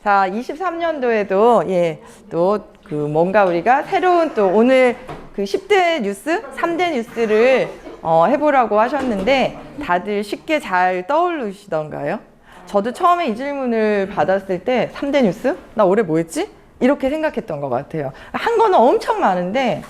자, 23년도에도 또 그 뭔가 우리가 새로운 또 오늘 그 10대 뉴스, 3대 뉴스를 해보라고 하셨는데 다들 쉽게 잘 떠오르시던가요? 저도 처음에 이 질문을 받았을 때 3대 뉴스? 나 올해 뭐 했지? 이렇게 생각했던 것 같아요. 한 거는 엄청 많은데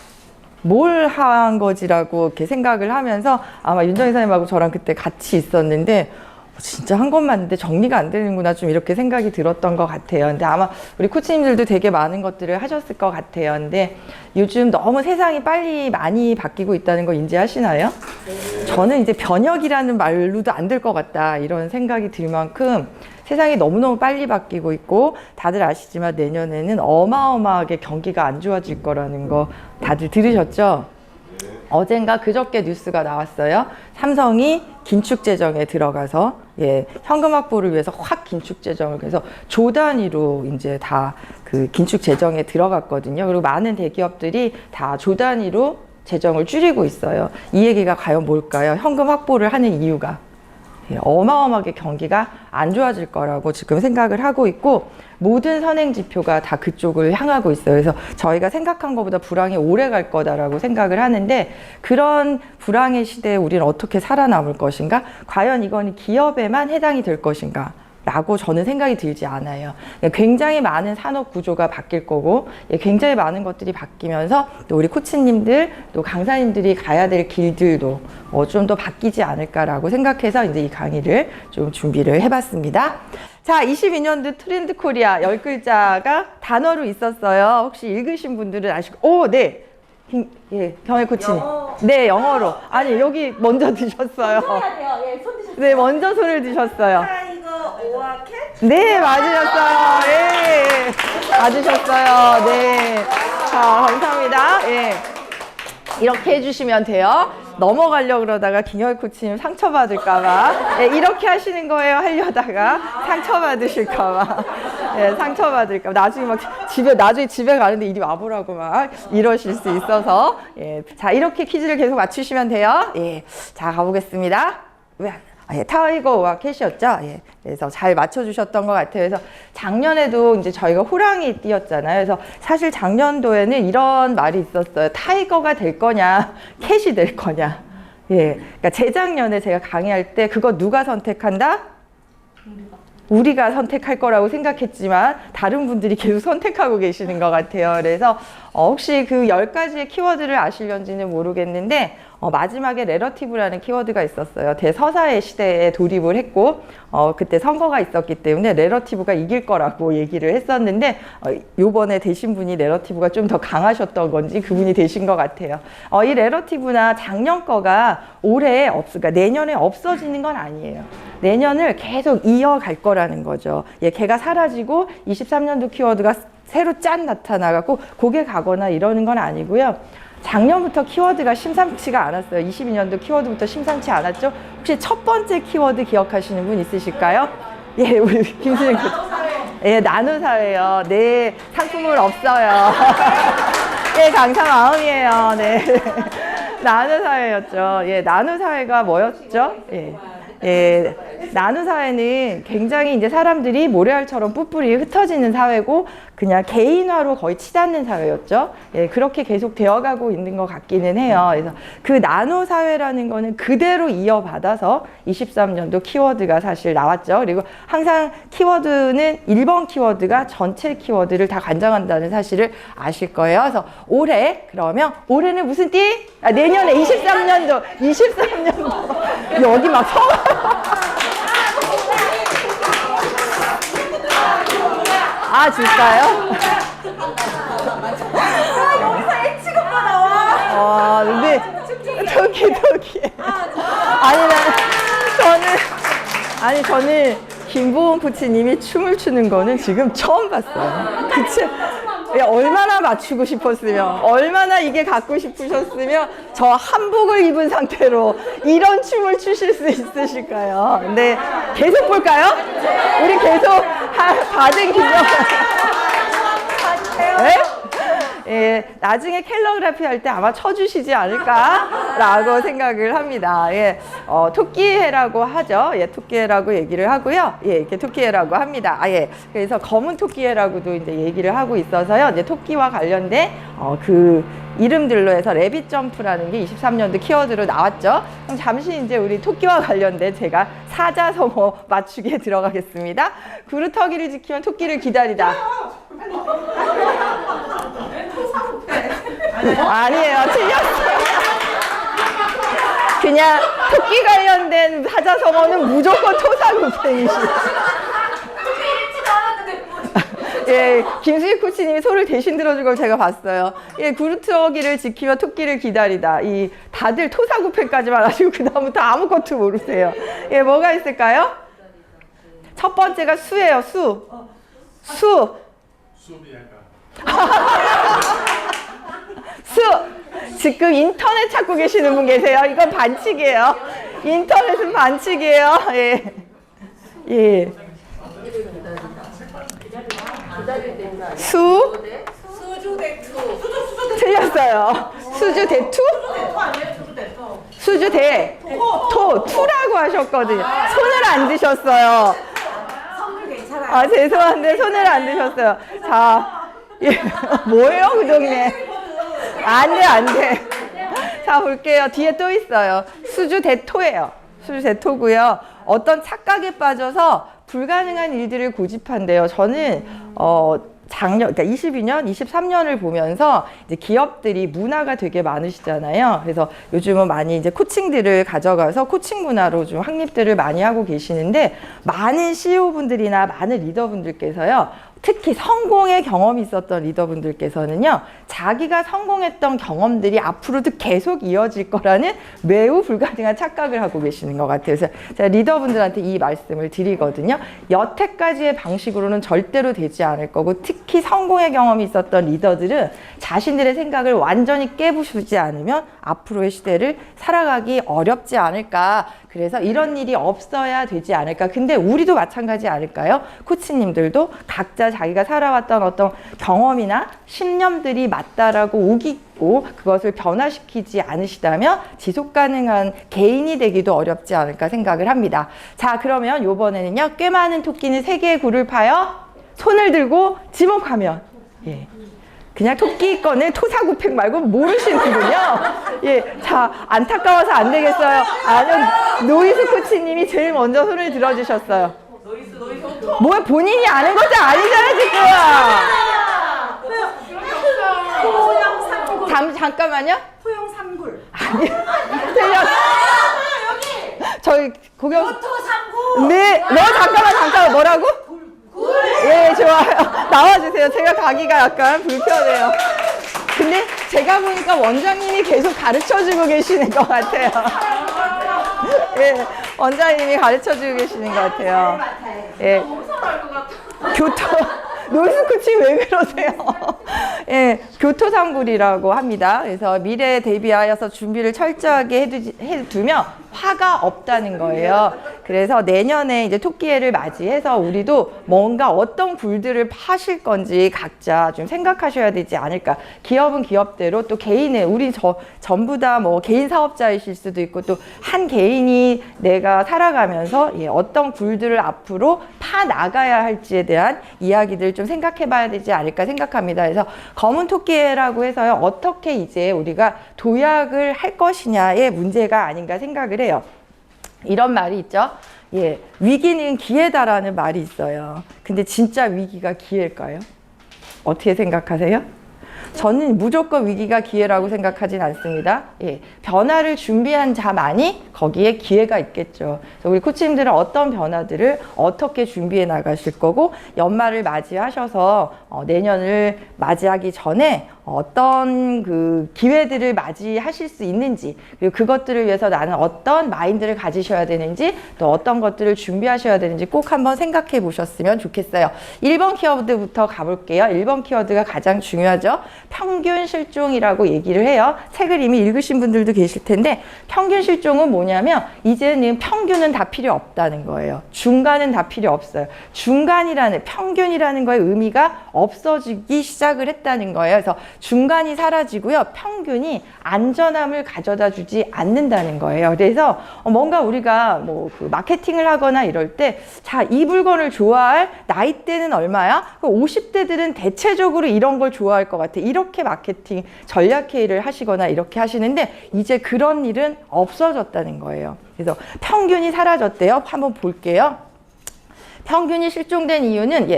뭘 한 거지라고 이렇게 생각을 하면서 아마 윤정희 선생님하고 저랑 그때 같이 있었는데 진짜 한 것만 있는데 정리가 안 되는구나 좀 이렇게 생각이 들었던 것 같아요. 근데 아마 우리 코치님들도 되게 많은 것들을 하셨을 것 같아요. 근데 요즘 너무 세상이 빨리 많이 바뀌고 있다는 거 인지하시나요? 저는 이제 변혁이라는 말로도 안 될 것 같다 이런 생각이 들 만큼 세상이 너무너무 빨리 바뀌고 있고 다들 아시지만 내년에는 어마어마하게 경기가 안 좋아질 거라는 거 다들 들으셨죠? 어젠가 그저께 뉴스가 나왔어요. 삼성이 긴축 재정에 들어가서 현금 확보를 위해서 확 긴축 재정을 해서 조 단위로 이제 다 그 긴축 재정에 들어갔거든요. 그리고 많은 대기업들이 다 조 단위로 재정을 줄이고 있어요. 이 얘기가 과연 뭘까요? 현금 확보를 하는 이유가 어마어마하게 경기가 안 좋아질 거라고 지금 생각을 하고 있고 모든 선행 지표가 다 그쪽을 향하고 있어요. 그래서 저희가 생각한 것보다 불황이 오래 갈 거다라고 생각을 하는데 그런 불황의 시대에 우리는 어떻게 살아남을 것인가? 과연 이건 기업에만 해당이 될 것인가? 라고 저는 생각이 들지 않아요. 굉장히 많은 산업 구조가 바뀔 거고 굉장히 많은 것들이 바뀌면서 또 우리 코치님들 또 강사님들이 가야 될 길들도 좀 더 바뀌지 않을까라고 생각해서 이제 이 강의를 좀 준비를 해봤습니다. 자, 22년도 트렌드 코리아 10글자가 단어로 있었어요. 혹시 읽으신 분들은 아시고, 네. 경혜 코치님. 네, 영어로. 아니, 여기 먼저 드셨어요. 네, 먼저 손을 드셨어요. 네, 맞으셨어요. 맞으셨어요. 네. 자, 감사합니다. 이렇게 해주시면 돼요. 넘어가려고 그러다가 김효희 코치님 상처받을까봐 이렇게 하시는 거예요 하려다가 상처받으실까봐 상처받을까봐 나중에 집에 가는데 이리 와보라고 막 이러실 수 있어서 자, 이렇게 퀴즈를 계속 맞추시면 돼요. 자, 가보겠습니다. 타이거와 캣이었죠. 그래서 잘 맞춰주셨던 것 같아요. 그래서 작년에도 이제 저희가 호랑이 띄었잖아요. 그래서 사실 작년도에는 이런 말이 있었어요. 타이거가 될 거냐, 캣이 될 거냐. 그러니까 재작년에 제가 강의할 때 그거 누가 선택한다? 우리가 선택할 거라고 생각했지만 다른 분들이 계속 선택하고 계시는 것 같아요. 그래서 혹시 그 10가지의 키워드를 아실런지는 모르겠는데 마지막에 레러티브라는 키워드가 있었어요. 대서사의 시대에 돌입을 했고 그때 선거가 있었기 때문에 레러티브가 이길 거라고 얘기를 했었는데 요번에 되신 분이 레러티브가 좀 더 강하셨던 건지 그분이 되신 것 같아요. 이 레러티브나 작년 거가 올해 그러니까 내년에 없어지는 건 아니에요. 내년을 계속 이어갈 거라는 거죠. 걔가 사라지고 23년도 키워드가 새로 짠 나타나갖고 고개 가거나 이러는 건 아니고요. 작년부터 키워드가 심상치가 않았어요. 22년도 키워드부터 심상치 않았죠. 혹시 첫 번째 키워드 기억하시는 분 있으실까요? 우리 김수진 코치. 나누사회요. 네, 상품은 없어요. 강사 마음이에요. 네. 나누사회였죠. 나누사회가 뭐였죠? 나누사회는 굉장히 이제 사람들이 모래알처럼 뿔뿔이 흩어지는 사회고 그냥 개인화로 거의 치닫는 사회였죠. 그렇게 계속 되어가고 있는 것 같기는 해요. 그래서 그 나누사회라는 거는 그대로 이어받아서 23년도 키워드가 사실 나왔죠. 그리고 항상 키워드는 1번 키워드가 전체 키워드를 다 관장한다는 사실을 아실 거예요. 그래서 그러면 올해는 무슨 띠? 내년에 23년도 여기 막 진짜요? H가 나와. 근데 저기 저는 김보은 코치님이 춤을 추는 거는 지금 처음 봤어요. 그치? 얼마나 맞추고 싶었으면, 얼마나 이게 갖고 싶으셨으면 저 한복을 입은 상태로 이런 춤을 추실 수 있으실까요? 근데 계속 볼까요? 우리 계속 받은 기념. 예, 나중에 캘러그라피 할 때 아마 쳐주시지 않을까라고 생각을 합니다. 예, 토끼해라고 하죠. 예, 토끼해라고 얘기를 하고요. 예, 이렇게 토끼해라고 합니다. 예, 그래서 검은 토끼해라고도 이제 얘기를 하고 있어서요. 이제 토끼와 관련된 그 이름들로 해서 레빗 점프라는 게 23년도 키워드로 나왔죠. 그럼 잠시 이제 우리 토끼와 관련된 제가 사자성어 맞추기에 들어가겠습니다. 구루터기를 지키면 토끼를 기다리다. 아니에요. 틀렸어요. 그냥 토끼 관련된 사자성어는 무조건 토사구팽이시죠. 예, 김수희 코치님이 소를 대신 들어준 걸 제가 봤어요. 예, 구루터기를 지키며 토끼를 기다리다. 이 다들 토사구팽까지만 하시고 그 다음부터 아무것도 모르세요. 예, 뭐가 있을까요? 첫 번째가 수예요. 수. 수. 수. 지금 인터넷 찾고 계시는 분 계세요. 이건 반칙이에요. 인터넷은 반칙이에요. 예. 예. 수. 틀렸어요. 수주 대투? 수주 대. 토. 투라고 하셨거든요. 손을 안 드셨어요. 아, 죄송한데 손을 안 드셨어요. 자, 예. 뭐예요, 그 동네? 안 돼, 안 돼. 자, 볼게요. 뒤에 또 있어요. 수주 대토예요. 수주 대토고요. 어떤 착각에 빠져서 불가능한 일들을 고집한대요. 저는 작년, 그러니까 22년, 23년을 보면서 이제 기업들이 문화가 되게 많으시잖아요. 그래서 요즘은 많이 이제 코칭들을 가져가서 코칭 문화로 좀 확립들을 많이 하고 계시는데, 많은 CEO분들이나 많은 리더분들께서요, 특히 성공의 경험이 있었던 리더분들께서는요, 자기가 성공했던 경험들이 앞으로도 계속 이어질 거라는 매우 불가능한 착각을 하고 계시는 것 같아요. 그래서 제가 리더분들한테 이 말씀을 드리거든요. 여태까지의 방식으로는 절대로 되지 않을 거고, 특히 성공의 경험이 있었던 리더들은 자신들의 생각을 완전히 깨부수지 않으면 앞으로의 시대를 살아가기 어렵지 않을까. 그래서 이런 일이 없어야 되지 않을까. 근데 우리도 마찬가지 않을까요? 코치님들도 각자 자기가 살아왔던 어떤 경험이나 신념들이 맞다라고 우기고 그것을 변화시키지 않으시다면 지속 가능한 개인이 되기도 어렵지 않을까 생각을 합니다. 자, 그러면 이번에는요, 꽤 많은 토끼는 세 개의 굴을 파여 손을 들고 지목하면, 예. 그냥 토끼 거는 토사구팽 말고 모르시는군요. 예, 자, 안타까워서 안 되겠어요. 아니요, 노이스 코치님이 제일 먼저 손을 들어주셨어요. 뭐 본인이 아는 것도 아니잖아 지금. 잠깐만요. 토용 삼굴. 아니, 틀렸어. 저희 고경. 토삼굴. 네, 잠깐만 뭐라고? 예, 좋아요. 나와주세요. 제가 가기가 약간 불편해요. 근데 제가 보니까 원장님이 계속 가르쳐주고 계시는 것 같아요. 예, 원장님이 가르쳐주고 계시는 것 같아요. 예. 노이즈 코치 왜 그러세요? 예, 교토상굴이라고 합니다. 그래서 미래에 대비하여서 준비를 철저하게 해두면 화가 없다는 거예요. 그래서 내년에 이제 토끼해를 맞이해서 우리도 뭔가 어떤 굴들을 파실 건지 각자 좀 생각하셔야 되지 않을까. 기업은 기업대로, 또 개인은 우리 전부 다 뭐 개인 사업자이실 수도 있고, 또 한 개인이 내가 살아가면서 예, 어떤 굴들을 앞으로 파 나가야 할지에 대한 이야기들 좀 생각해 봐야 되지 않을까 생각합니다. 그래서 검은 토끼해라고 해서요, 어떻게 이제 우리가 도약을 할 것이냐의 문제가 아닌가 생각을 해요. 이런 말이 있죠. 예, 위기는 기회다라는 말이 있어요. 근데 진짜 위기가 기회일까요? 어떻게 생각하세요? 저는 무조건 위기가 기회라고 생각하진 않습니다. 예, 변화를 준비한 자만이 거기에 기회가 있겠죠. 그래서 우리 코치님들은 어떤 변화들을 어떻게 준비해 나가실 거고, 연말을 맞이하셔서 내년을 맞이하기 전에 어떤 그 기회들을 맞이하실 수 있는지, 그리고 그것들을 위해서 나는 어떤 마인드를 가지셔야 되는지, 또 어떤 것들을 준비하셔야 되는지 꼭 한번 생각해 보셨으면 좋겠어요. 1번 키워드부터 가볼게요. 1번 키워드가 가장 중요하죠. 평균 실종이라고 얘기를 해요. 책을 이미 읽으신 분들도 계실 텐데, 평균 실종은 뭐냐면 이제는 평균은 다 필요 없다는 거예요. 중간은 다 필요 없어요. 중간이라는, 평균이라는 거의 의미가 없어지기 시작을 했다는 거예요. 그래서 중간이 사라지고요. 평균이 안전함을 가져다 주지 않는다는 거예요. 그래서 뭔가 우리가 뭐 그 마케팅을 하거나 이럴 때, 자, 이 물건을 좋아할 나이대는 얼마야? 50대들은 대체적으로 이런 걸 좋아할 것 같아. 이렇게 마케팅 전략 회의를 하시거나 이렇게 하시는데, 이제 그런 일은 없어졌다는 거예요. 그래서 평균이 사라졌대요. 한번 볼게요. 평균이 실종된 이유는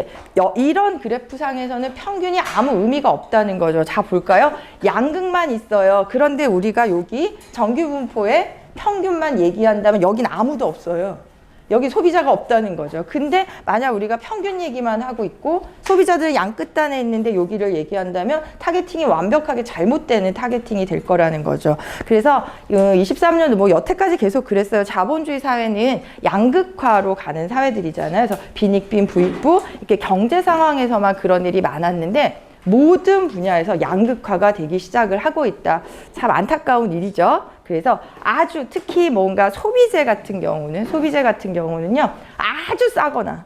이런 그래프상에서는 평균이 아무 의미가 없다는 거죠. 자, 볼까요? 양극만 있어요. 그런데 우리가 여기 정규분포에 평균만 얘기한다면 여긴 아무도 없어요. 여기 소비자가 없다는 거죠. 근데 만약 우리가 평균 얘기만 하고 있고 소비자들은 양 끝단에 있는데 여기를 얘기한다면 타겟팅이 완벽하게 잘못되는 타겟팅이 될 거라는 거죠. 그래서 23년도 뭐 여태까지 계속 그랬어요. 자본주의 사회는 양극화로 가는 사회들이잖아요. 그래서 빈익빈 부익부 이렇게 경제 상황에서만 그런 일이 많았는데 모든 분야에서 양극화가 되기 시작을 하고 있다. 참 안타까운 일이죠. 그래서 아주 특히 뭔가 소비재 같은 경우는요, 아주 싸거나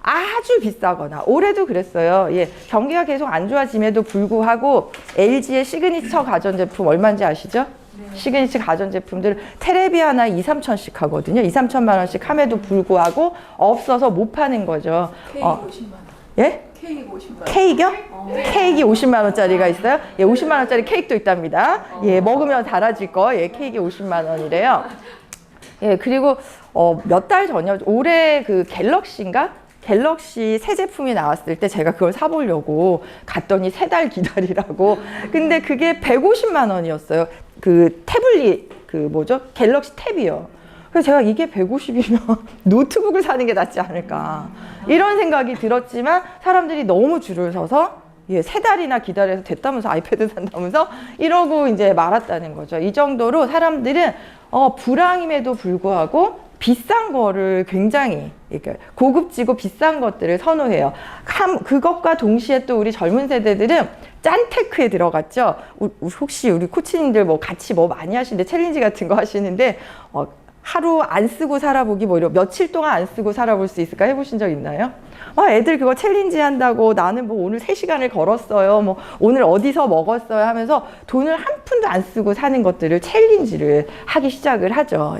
아주 비싸거나, 올해도 그랬어요. 경기가 계속 안 좋아짐에도 불구하고 LG의 시그니처 가전제품 얼마인지 아시죠? 시그니처 가전제품들 테레비 하나 2, 3천씩 하거든요. 2, 3천만 원씩 함에도 불구하고 없어서 못 파는 거죠. 케이크 50만 원. 예? 케이크 50만 원. 케이크요? 케이크 50만 원짜리가 있어요? 50만 원짜리 케이크도 있답니다. 먹으면 달아질 거. 케이크 50만 원이래요. 그리고 몇 달 전이요. 올해 그 갤럭시 새 제품이 나왔을 때 제가 그걸 사보려고 갔더니 3달 기다리라고. 근데 그게 150만 원이었어요. 그 태블릿, 갤럭시 탭이요. 그래서 제가 이게 150이면 노트북을 사는 게 낫지 않을까, 이런 생각이 들었지만 사람들이 너무 줄을 서서 3달이나 기다려서 됐다면서 아이패드 산다면서 이러고 이제 말았다는 거죠. 이 정도로 사람들은 불황임에도 불구하고 비싼 거를 굉장히 고급지고 비싼 것들을 선호해요. 그것과 동시에 또 우리 젊은 세대들은 짠테크에 들어갔죠. 혹시 우리 코치님들 뭐 같이 뭐 많이 하시는데 챌린지 같은 거 하시는데 하루 안 쓰고 살아보기 뭐 이런, 며칠 동안 안 쓰고 살아볼 수 있을까 해보신 적 있나요? 애들 그거 챌린지 한다고 나는 뭐 오늘 3시간을 걸었어요. 뭐 오늘 어디서 먹었어요 하면서 돈을 한 푼도 안 쓰고 사는 것들을 챌린지를 하기 시작을 하죠.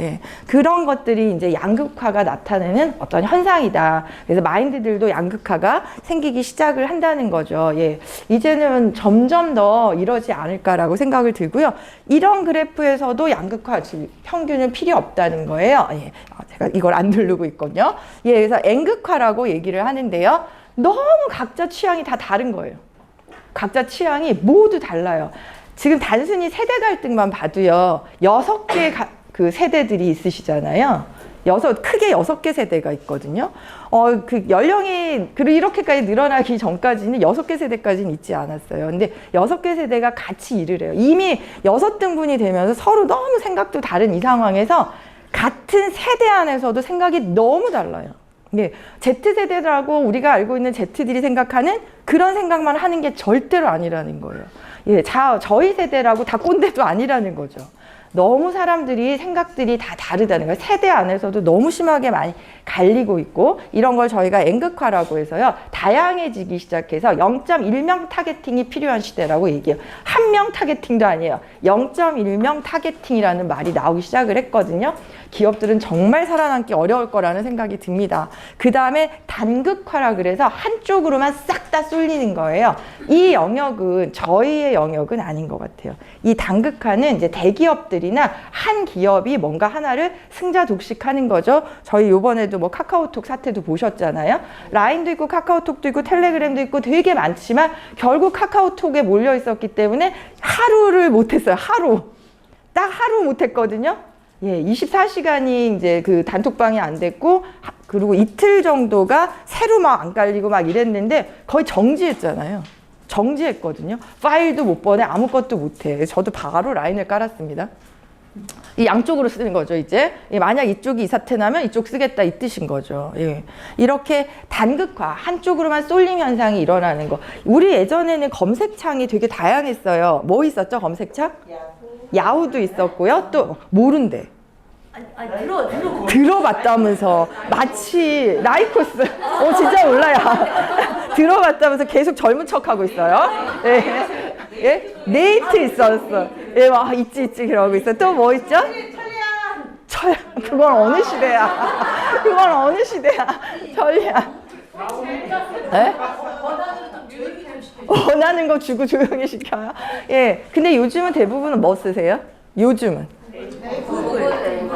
그런 것들이 이제 양극화가 나타내는 어떤 현상이다. 그래서 마인드들도 양극화가 생기기 시작을 한다는 거죠. 이제는 점점 더 이러지 않을까라고 생각을 들고요. 이런 그래프에서도 양극화, 평균은 필요 없다는 거예요. 제가 이걸 안 누르고 있거든요. 그래서 N극화라고 얘기를 하는데요. 너무 각자 취향이 다 다른 거예요. 각자 취향이 모두 달라요. 지금 단순히 세대 갈등만 봐도요, 6개 그 세대들이 있으시잖아요. 크게 6개 세대가 있거든요. 그 연령이 이렇게까지 늘어나기 전까지는 6개 세대까지는 있지 않았어요. 근데 6개 세대가 같이 일을 해요. 이미 6등분이 되면서 서로 너무 생각도 다른 이 상황에서 같은 세대 안에서도 생각이 너무 달라요. Z세대라고 우리가 알고 있는 Z들이 생각하는 그런 생각만 하는 게 절대로 아니라는 거예요. 저희 세대라고 다 꼰대도 아니라는 거죠. 너무 사람들이 생각들이 다 다르다는 거예요. 세대 안에서도 너무 심하게 많이 갈리고 있고, 이런 걸 저희가 N극화라고 해서요, 다양해지기 시작해서 0.1명 타겟팅이 필요한 시대라고 얘기해요. 1명 타겟팅도 아니에요. 0.1명 타겟팅이라는 말이 나오기 시작을 했거든요. 기업들은 정말 살아남기 어려울 거라는 생각이 듭니다. 그 다음에 단극화라 그래서 한쪽으로만 싹 다 쏠리는 거예요. 이 영역은 저희의 영역은 아닌 것 같아요. 이 단극화는 이제 대기업들이나 한 기업이 뭔가 하나를 승자 독식하는 거죠. 저희 요번에도 뭐 카카오톡 사태도 보셨잖아요. 라인도 있고 카카오톡도 있고 텔레그램도 있고 되게 많지만 결국 카카오톡에 몰려 있었기 때문에 하루를 못했어요. 딱 하루 못했거든요. 24시간이 이제 그 단톡방이 안 됐고, 그리고 이틀 정도가 새로 막 안 깔리고 막 이랬는데 거의 정지했잖아요. 정지했거든요. 파일도 못 보내, 아무것도 못 해. 저도 바로 라인을 깔았습니다. 이 양쪽으로 쓰는 거죠, 이제. 만약 이쪽이 이 사태 나면 이쪽 쓰겠다, 이 뜻인 거죠. 이렇게 단극화, 한쪽으로만 쏠림 현상이 일어나는 거. 우리 예전에는 검색창이 되게 다양했어요. 뭐 있었죠, 검색창? 야후도 있었고요. 또 모른대. 들어봤다면서 마치 라이코스. 진짜 몰라요. 들어봤다면서 계속 젊은 척하고 있어요. 예? 네이트 있었어. 예, 막 있지 그러고 있어. 또 뭐 있죠? 철 그건 어느 시대야? 그건 어느 시대야? 천리안. 예? 원하는 거 주고 조용히 시켜요. 예. 근데 요즘은 대부분은 뭐 쓰세요? 요즘은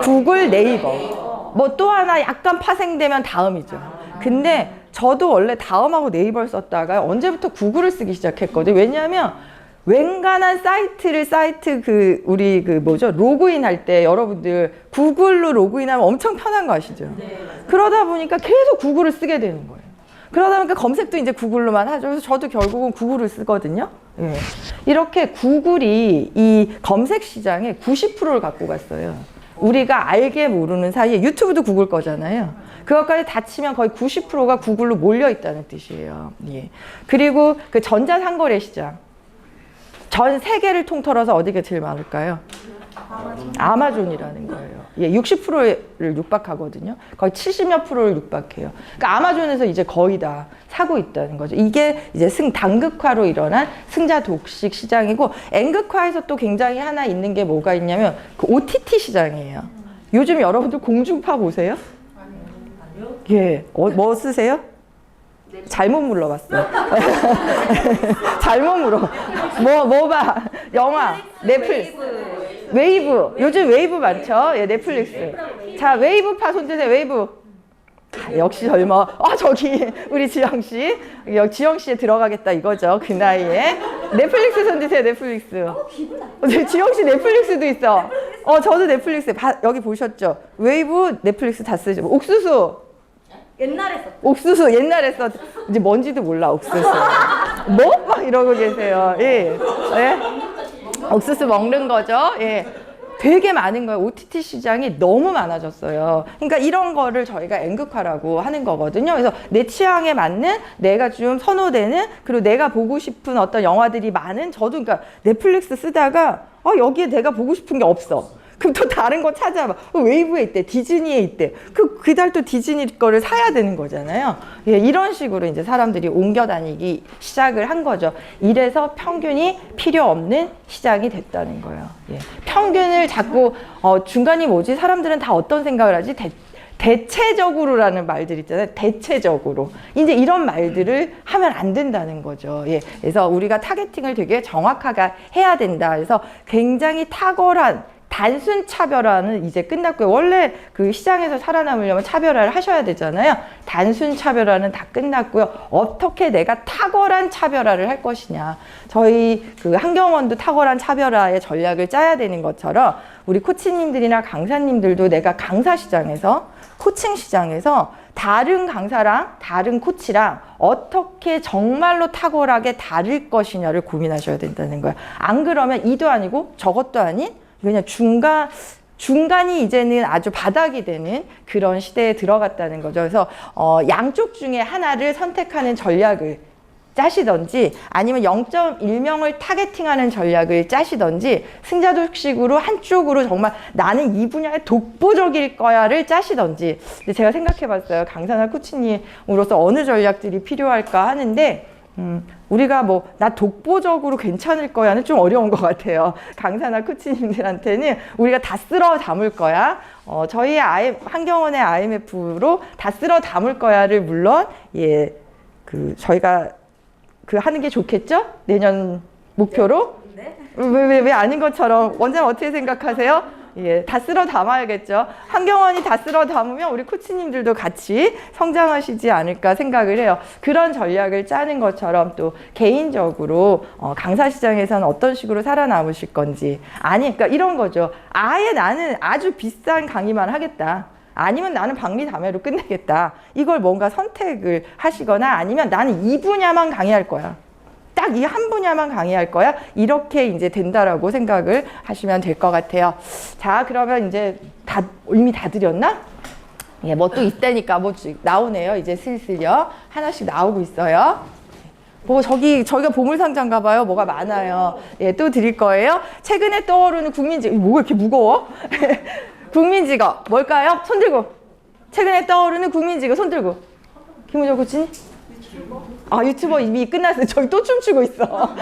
구글, 네이버. 뭐 또 하나 약간 파생되면 다음이죠. 근데 저도 원래 다음하고 네이버를 썼다가 언제부터 구글을 쓰기 시작했거든요. 왜냐하면 웬간한 사이트 우리 뭐죠? 로그인 할 때 여러분들 구글로 로그인하면 엄청 편한 거 아시죠? 그러다 보니까 계속 구글을 쓰게 되는 거예요. 그러다 보니까 검색도 이제 구글로만 하죠. 그래서 저도 결국은 구글을 쓰거든요. 예. 이렇게 구글이 이 검색 시장의 90%를 갖고 갔어요. 우리가 알게 모르는 사이에 유튜브도 구글 거잖아요. 그것까지 다 치면 거의 90%가 구글로 몰려 있다는 뜻이에요. 예. 그리고 그 전자상거래 시장. 전 세계를 통틀어서 어디가 제일 많을까요? 아마존이라는 거예요. 예, 60%를 육박하거든요. 거의 70몇 %를 육박해요. 그러니까 아마존에서 이제 거의 다 사고 있다는 거죠. 이게 이제 단극화로 일어난 승자 독식 시장이고, N극화에서 또 굉장히 하나 있는 게 뭐가 있냐면 그 OTT 시장이에요. 요즘 여러분들 공중파 보세요? 예, 뭐 쓰세요? 잘못 물어봤어. 잘못 물어. 뭐 봐? 영화, 넷플릭스. 웨이브. 요즘 웨이브 많죠? 예, 넷플릭스. 자, 웨이브파 손 드세요. 웨이브. 아, 역시 젊어. 저기 우리 지영 씨. 지영 씨에 들어가겠다 이거죠. 그 나이에. 넷플릭스 손 드세요. 넷플릭스. 지영 씨 넷플릭스도 있어. 저도 넷플릭스. 여기 보셨죠? 웨이브, 넷플릭스 다 쓰죠. 옥수수. 옛날에 썼 옥수수 옛날에 썼 이제 뭔지도 몰라 옥수수 뭐? 막 이러고 계세요. 예. 예? 옥수수 먹는 거죠. 예. 되게 많은 거예요. OTT 시장이 너무 많아졌어요. 그러니까 이런 거를 저희가 N극화라고 하는 거거든요. 그래서 내 취향에 맞는 내가 좀 선호되는 그리고 내가 보고 싶은 어떤 영화들이 많은 저도 그러니까 넷플릭스 쓰다가 여기에 내가 보고 싶은 게 없어. 그럼 또 다른 거 찾아봐. 웨이브에 있대. 디즈니에 있대. 그 달 또 디즈니 거를 사야 되는 거잖아요. 예, 이런 식으로 이제 사람들이 옮겨 다니기 시작을 한 거죠. 이래서 평균이 필요 없는 시장이 됐다는 거예요. 예. 평균을 자꾸, 중간이 뭐지? 사람들은 다 어떤 생각을 하지? 대체적으로라는 말들 있잖아요. 대체적으로. 이제 이런 말들을 하면 안 된다는 거죠. 예. 그래서 우리가 타겟팅을 되게 정확하게 해야 된다. 그래서 굉장히 탁월한 단순 차별화는 이제 끝났고요. 원래 그 시장에서 살아남으려면 차별화를 하셔야 되잖아요. 단순 차별화는 다 끝났고요. 어떻게 내가 탁월한 차별화를 할 것이냐. 저희 그 한경원도 탁월한 차별화의 전략을 짜야 되는 것처럼 우리 코치님들이나 강사님들도 내가 강사 시장에서 코칭 시장에서 다른 강사랑 다른 코치랑 어떻게 정말로 탁월하게 다를 것이냐를 고민하셔야 된다는 거예요. 안 그러면 이도 아니고 저것도 아닌 그냥 중간이 이제는 아주 바닥이 되는 그런 시대에 들어갔다는 거죠. 그래서 양쪽 중에 하나를 선택하는 전략을 짜시던지 아니면 0.1명을 타겟팅하는 전략을 짜시던지 승자독식으로 한쪽으로 정말 나는 이 분야에 독보적일 거야를 짜시던지. 근데 제가 생각해봤어요. 강사나 코치님으로서 어느 전략들이 필요할까 하는데 우리가 나 독보적으로 괜찮을 거야는 좀 어려운 것 같아요. 강사나 코치님들한테는 우리가 다 쓸어 담을 거야. 저희 한경원의 IMF로 다 쓸어 담을 거야를 물론, 예, 저희가 하는 게 좋겠죠? 내년 목표로? 네. 왜 아닌 것처럼. 원장님 어떻게 생각하세요? 예, 다 쓸어 담아야겠죠. 한경원이 다 쓸어 담으면 우리 코치님들도 같이 성장하시지 않을까 생각을 해요. 그런 전략을 짜는 것처럼 또 개인적으로 강사 시장에서는 어떤 식으로 살아남으실 건지. 그러니까 이런 거죠. 아예 나는 아주 비싼 강의만 하겠다. 아니면 나는 박리담회로 끝내겠다. 이걸 뭔가 선택을 하시거나 아니면 나는 이 분야만 강의할 거야. 딱 이 한 분야만 강의할 거야. 이렇게 이제 된다라고 생각을 하시면 될 것 같아요. 자, 그러면 이제 이미 다 드렸나? 예, 뭐 또 있다니까 나오네요. 이제 슬슬요. 하나씩 나오고 있어요. 저기가 보물상자인가 봐요. 뭐가 많아요. 예, 또 드릴 거예요. 최근에 떠오르는 국민직업. 뭐가 이렇게 무거워? 국민직업. 뭘까요? 손 들고. 최근에 떠오르는 국민직업. 손 들고. 김우정 코치님? 아, 유튜버 이미 끝났어요. 저기 또 춤추고 있어.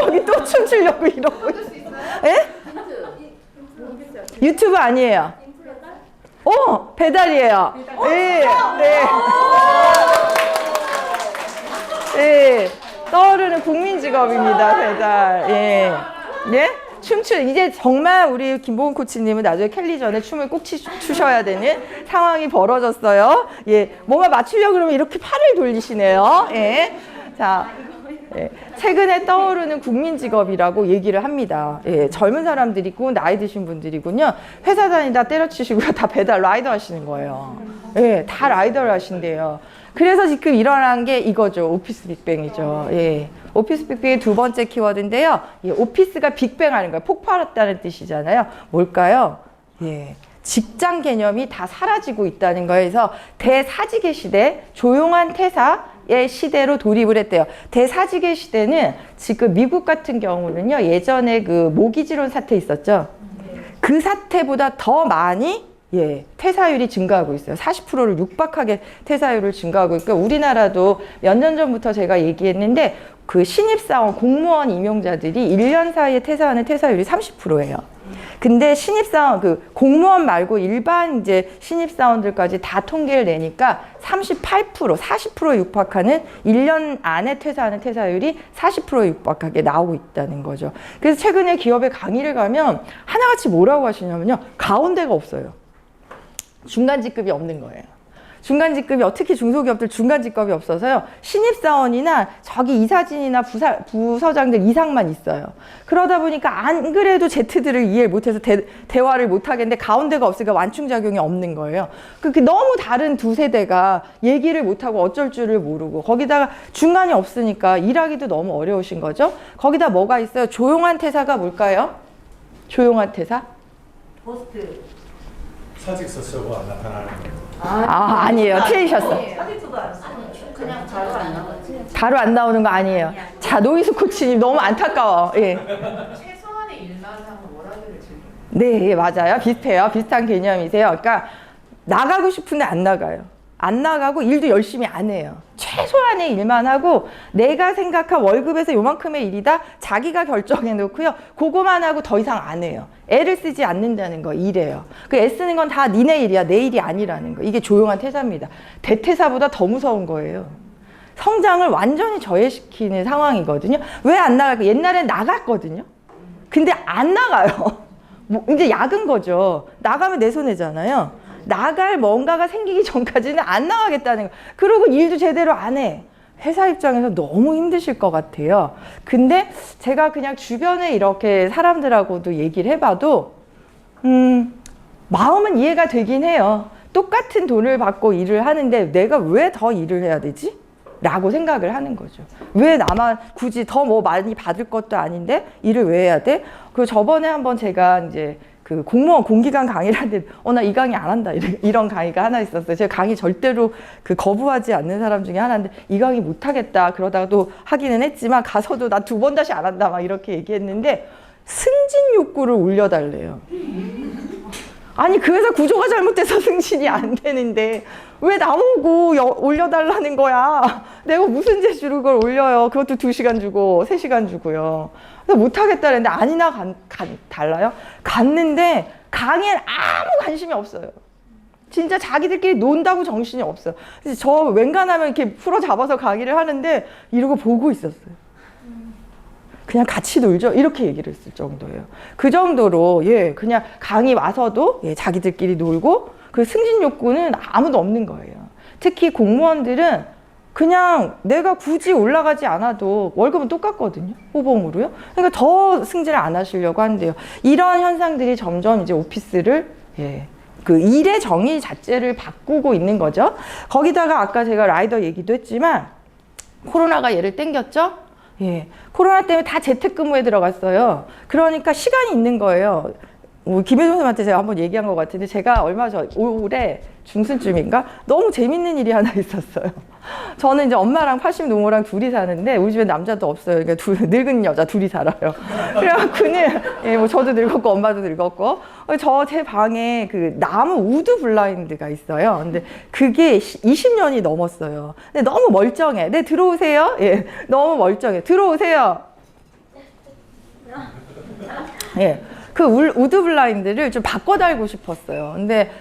여기 또 춤추려고 이러고 있어. 예? 유튜브 아니에요. 배달이에요. 네, 네. 네, 떠오르는 국민 직업입니다, 배달. 예. 예? 이제 정말 우리 김보은 코치님은 나중에 캘리 전에 춤을 꼭 추셔야 되는 상황이 벌어졌어요. 예. 뭐가 맞추려고 그러면 이렇게 팔을 돌리시네요. 예. 자. 예, 최근에 떠오르는 국민 직업이라고 얘기를 합니다. 예, 젊은 사람들이고 나이 드신 분들이군요. 회사 다니다 때려치시고요. 다 배달 라이더 하시는 거예요. 예, 다 라이더를 하신대요. 그래서 지금 일어난 게 이거죠. 오피스 빅뱅이죠. 예. 오피스 빅뱅의 두 번째 키워드인데요. 예, 오피스가 빅뱅 하는 거예요. 폭발했다는 뜻이잖아요. 뭘까요? 예. 직장 개념이 다 사라지고 있다는 거에서 대사직의 시대, 조용한 퇴사의 시대로 돌입을 했대요. 대사직의 시대는 지금 미국 같은 경우는요, 예전에 그 모기지론 사태 있었죠. 그 사태보다 더 많이 퇴사율이 증가하고 있어요. 40%를 육박하게 퇴사율을 증가하고 있고, 우리나라도 몇 년 전부터 제가 얘기했는데 그 신입사원, 공무원 임용자들이 1년 사이에 퇴사하는 퇴사율이 30%예요. 근데 신입사원, 그 공무원 말고 일반 이제 신입사원들까지 다 통계를 내니까 38%, 40%에 육박하는 1년 안에 퇴사하는 퇴사율이 40%에 육박하게 나오고 있다는 거죠. 그래서 최근에 기업에 강의를 가면 하나같이 뭐라고 하시냐면요. 가운데가 없어요. 중간 직급이 없는 거예요. 중간 직급이, 특히 중소기업들 중간 직급이 없어서요. 신입사원이나 저기 이사진이나 부서장들 이상만 있어요. 그러다 보니까 안 그래도 Z들을 이해를 못해서 대화를 못하겠는데 가운데가 없으니까 완충작용이 없는 거예요. 그렇게 너무 다른 두 세대가 얘기를 못하고 어쩔 줄을 모르고, 거기다가 중간이 없으니까 일하기도 너무 어려우신 거죠. 거기다 뭐가 있어요? 조용한 퇴사가 뭘까요? 조용한 퇴사? 포스트. 사직서 쓰고 안 나타나는 거. 아니에요. 틀리셨어. 사직서도 안 써. 그냥 바로 안 나가지. 바로 안 나오는 거 아니에요. 자, 노이스 코치님 너무 안타까워. 예. 최소한의 일만 하면 워라밸을 즐겨. 네, 예, 맞아요. 비슷해요. 비슷한 개념이세요. 그러니까 나가고 싶은데 안 나가요. 안 나가고 일도 열심히 안 해요. 최소한의 일만 하고 내가 생각한 월급에서 요만큼의 일이다 자기가 결정해 놓고요. 그거만 하고 더 이상 안 해요. 애를 쓰지 않는다는 거, 이래요. 그 애쓰는 건 다 니네 일이야. 내 일이 아니라는 거. 이게 조용한 퇴사입니다. 대퇴사보다 더 무서운 거예요. 성장을 완전히 저해시키는 상황이거든요. 왜 안 나갈까? 옛날엔 나갔거든요. 근데 안 나가요. 뭐 이제 약은 거죠. 나가면 내 손해잖아요. 나갈 뭔가가 생기기 전까지는 안 나가겠다는 거. 그리고 일도 제대로 안 해. 회사 입장에서 너무 힘드실 것 같아요. 근데 제가 그냥 주변에 이렇게 사람들하고도 얘기를 해봐도 마음은 이해가 되긴 해요. 똑같은 돈을 받고 일을 하는데 내가 왜 더 일을 해야 되지? 라고 생각을 하는 거죠. 왜 나만 굳이 더 뭐 많이 받을 것도 아닌데 일을 왜 해야 돼? 그리고 저번에 한번 제가 이제 그 공무원 공기관 강의를 하는데 나 이 강의 안 한다 이런 강의가 하나 있었어요. 제가 강의 절대로 그 거부하지 않는 사람 중에 하나인데 이 강의 못 하겠다 그러다가 또 하기는 했지만 가서도 나 2번 다시 안 한다 막 이렇게 얘기했는데 승진 욕구를 올려달래요. 아니 그 회사 구조가 잘못돼서 승진이 안 되는데 왜 나보고 올려달라는 거야. 내가 무슨 재주로 그걸 올려요. 그것도 2시간 주고 3시간 주고요. 그래서 못하겠다는데 아니나 달라요. 갔는데 강의에 아무 관심이 없어요. 진짜 자기들끼리 논다고 정신이 없어요. 그래서 저 웬간하면 이렇게 풀어 잡아서 강의를 하는데 이러고 보고 있었어요. 그냥 같이 놀죠. 이렇게 얘기를 했을 정도예요. 그 정도로 그냥 강의 와서도 자기들끼리 놀고 그 승진 욕구는 아무도 없는 거예요. 특히 공무원들은 그냥 내가 굳이 올라가지 않아도 월급은 똑같거든요. 호봉으로요. 그러니까 더 승진을 안 하시려고 하는데요. 이런 현상들이 점점 이제 오피스를 그 일의 정의 자체를 바꾸고 있는 거죠. 거기다가 아까 제가 라이더 얘기도 했지만 코로나가 얘를 땡겼죠. 코로나 때문에 다 재택근무에 들어갔어요. 그러니까 시간이 있는 거예요. 김혜정 선생님한테 제가 한번 얘기한 것 같은데 제가 얼마 전 올해 중순쯤인가 너무 재밌는 일이 하나 있었어요. 저는 이제 엄마랑 80 노모랑 둘이 사는데 우리 집에 남자도 없어요. 그러니까 늙은 여자 둘이 살아요. 그래갖고는 예, 뭐 저도 늙었고 엄마도 늙었고 저 제 방에 그 나무 우드 블라인드가 있어요. 근데 그게 20년이 넘었어요. 근데 너무 멀쩡해. 네 들어오세요. 예, 너무 멀쩡해. 들어오세요. 예. 그 우드 블라인드를 좀 바꿔 달고 싶었어요. 근데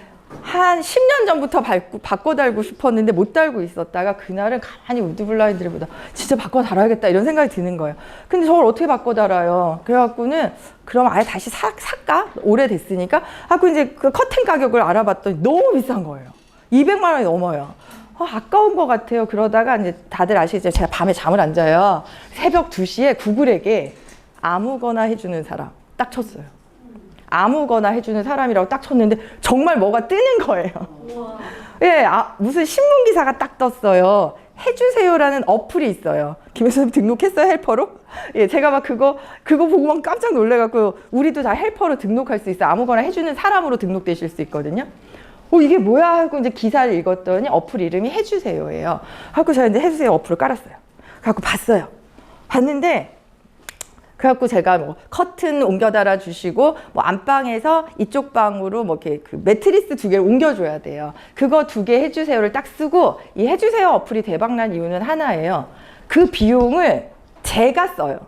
한 10년 전부터 바꿔 달고 싶었는데 못 달고 있었다가 그날은 가만히 우드 블라인드를 보다 진짜 바꿔 달아야겠다 이런 생각이 드는 거예요. 근데 저걸 어떻게 바꿔 달아요? 그래갖고는 그럼 아예 다시 살까? 오래됐으니까. 하고 이제 그 커튼 가격을 알아봤더니 너무 비싼 거예요. 200만 원이 넘어요. 아까운 것 같아요. 그러다가 이제 다들 아시죠? 제가 밤에 잠을 안 자요. 새벽 2시에 구글에게 아무거나 해주는 사람 딱 쳤어요. 아무거나 해주는 사람이라고 딱 쳤는데 정말 뭐가 뜨는 거예요. 예, 무슨 신문 기사가 딱 떴어요. 해주세요라는 어플이 있어요. 김혜선 등록했어요, 헬퍼로? 예, 제가 막 그거 보고 막 깜짝 놀래갖고 우리도 다 헬퍼로 등록할 수 있어요. 아무거나 해주는 사람으로 등록되실 수 있거든요. 이게 뭐야 하고 이제 기사를 읽었더니 어플 이름이 해주세요예요. 하고 제가 이제 해주세요 어플을 깔았어요. 그래갖고 봤어요. 봤는데 그래갖고 제가 뭐 커튼 옮겨 달아 주시고 뭐 안방에서 이쪽 방으로 뭐 이렇게 그 매트리스 2개를 옮겨줘야 돼요. 그거 2개 해주세요를 딱 쓰고 이 해주세요 어플이 대박난 이유는 하나예요. 그 비용을 제가 써요.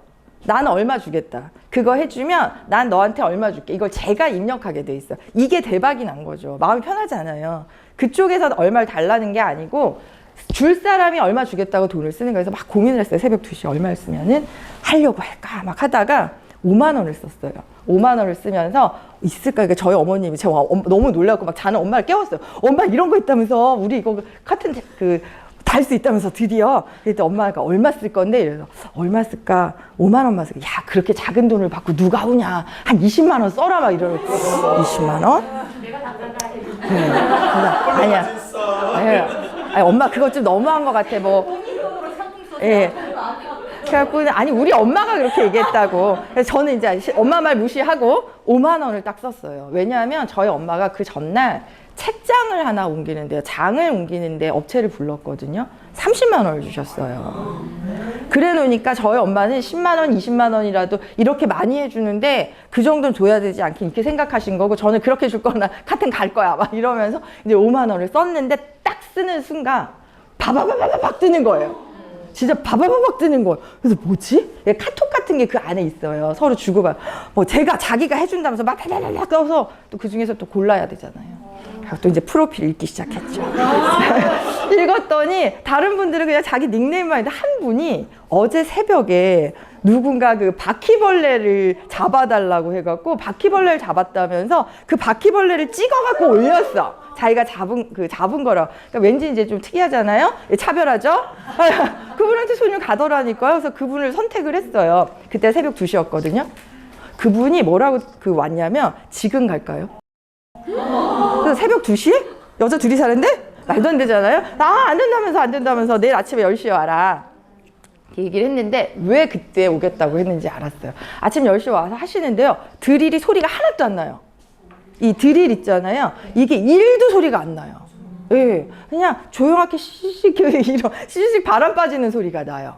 나는 얼마 주겠다. 그거 해주면 난 너한테 얼마 줄게. 이걸 제가 입력하게 돼 있어요. 이게 대박이 난 거죠. 마음이 편하잖아요. 그쪽에서 얼마를 달라는 게 아니고 줄 사람이 얼마 주겠다고 돈을 쓰는 거에서 막 고민을 했어요. 새벽 2시에 얼마를 쓰면은 하려고 할까 막 하다가 5만 원을 썼어요. 5만 원을 쓰면서 있을까? 그러니까 저희 어머님이 제가 너무 놀라고 막 자는 엄마를 깨웠어요. 엄마 이런 거 있다면서 우리 이거 카튼 달 수 있다면서 드디어. 그랬더니 엄마가 얼마 쓸 건데 이래서 얼마 쓸까? 5만 원만 쓸까? 야 그렇게 작은 돈을 받고 누가 오냐? 한 20만 원 써라 막 이러고 20만 원? 내가 당장가 해줄게. 네. 아니야. 아니, 엄마 그거 좀 너무한 것 같아. 뭐. 본인 돈으로 상품 써서. 예. 그래갖고 아니 우리 엄마가 그렇게 얘기했다고. 그래서 저는 이제 엄마 말 무시하고 5만 원을 딱 썼어요. 왜냐하면 저희 엄마가 그 전날 책장을 하나 옮기는데요. 장을 옮기는데 업체를 불렀거든요. 30만 원을 주셨어요. 그래 놓으니까 저희 엄마는 10만 원, 20만 원이라도 이렇게 많이 해주는데 그 정도는 줘야 되지 않게 이렇게 생각하신 거고 저는 그렇게 줄 거나 카튼 갈 거야 막 이러면서 이제 5만 원을 썼는데 딱 쓰는 순간 바바바바박 뜨는 거예요. 진짜 바바바박 뜨는 거예요. 그래서 뭐지? 카톡 같은 게 그 안에 있어요. 서로 주고받. 뭐 자기가 해준다면서 막 다다다다 떠서 또 그 중에서 또 골라야 되잖아요. 또 이제 프로필 읽기 시작했죠. 읽었더니 다른 분들은 그냥 자기 닉네임만 있는데 한 분이 어제 새벽에 누군가 그 바퀴벌레를 잡아달라고 해갖고 바퀴벌레를 잡았다면서 그 바퀴벌레를 찍어갖고 올렸어. 자기가 잡은 거라. 그러니까 왠지 이제 좀 특이하잖아요. 차별하죠. 그분한테 손이 가더라니까요. 그래서 그분을 선택을 했어요. 그때 새벽 2시였거든요. 그분이 뭐라고 왔냐면 지금 갈까요? 그래서 새벽 2시에? 여자 둘이 사는데? 말도 안 되잖아요. 안 된다면서 내일 아침에 10시에 와라. 얘기를 했는데 왜 그때 오겠다고 했는지 알았어요. 아침 10시에 와서 하시는데요. 드릴이 소리가 하나도 안 나요. 이 드릴 있잖아요. 이게 1도 소리가 안 나요. 예, 그냥 조용하게 시시시 바람 빠지는 소리가 나요.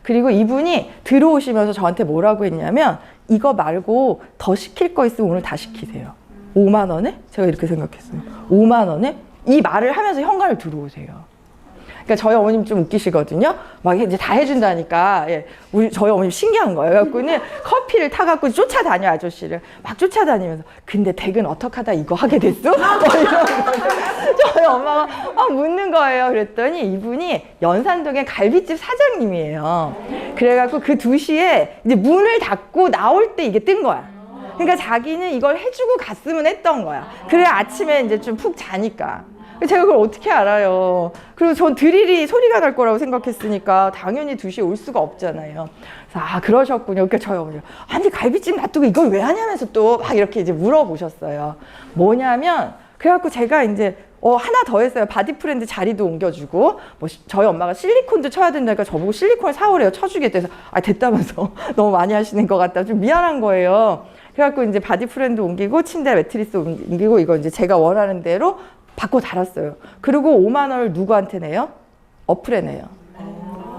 그리고 이분이 들어오시면서 저한테 뭐라고 했냐면 이거 말고 더 시킬 거 있으면 오늘 다 시키세요. 5만 원에? 제가 이렇게 생각했어요. 5만 원에? 이 말을 하면서 현관을 들어오세요. 그러니까 저희 어머님 좀 웃기시거든요. 막 이제 다 해준다니까. 예. 저희 어머님 신기한 거예요. 그래갖고는 커피를 타갖고 쫓아다녀, 아저씨를. 막 쫓아다니면서. 근데 댁은 어떡 하다 이거 하게 됐어? 뭐 이런 저희 엄마가 막 묻는 거예요. 그랬더니 이분이 연산동의 갈비집 사장님이에요. 그래갖고 그 2시에 이제 문을 닫고 나올 때 이게 뜬 거야. 그러니까 자기는 이걸 해주고 갔으면 했던 거야. 그래 아침에 이제 좀 푹 자니까. 제가 그걸 어떻게 알아요. 그리고 전 드릴이 소리가 날 거라고 생각했으니까 당연히 2시에 올 수가 없잖아요. 그래서 그러셨군요. 그러니까 저희 어머니가 아니 갈비찜 놔두고 이걸 왜 하냐면서 또 막 이렇게 이제 물어보셨어요. 뭐냐면 그래갖고 제가 이제 하나 더 했어요. 바디프렌드 자리도 옮겨주고 뭐 저희 엄마가 실리콘도 쳐야 된다니까 저보고 실리콘을 사오래요. 쳐주겠다 해서 됐다면서 너무 많이 하시는 것 같다. 좀 미안한 거예요. 그래갖고 이제 바디 프렌드 옮기고 침대 매트리스 옮기고 이거 이제 제가 원하는 대로 바꿔 달았어요. 그리고 5만 원을 누구한테 내요? 어플에 내요.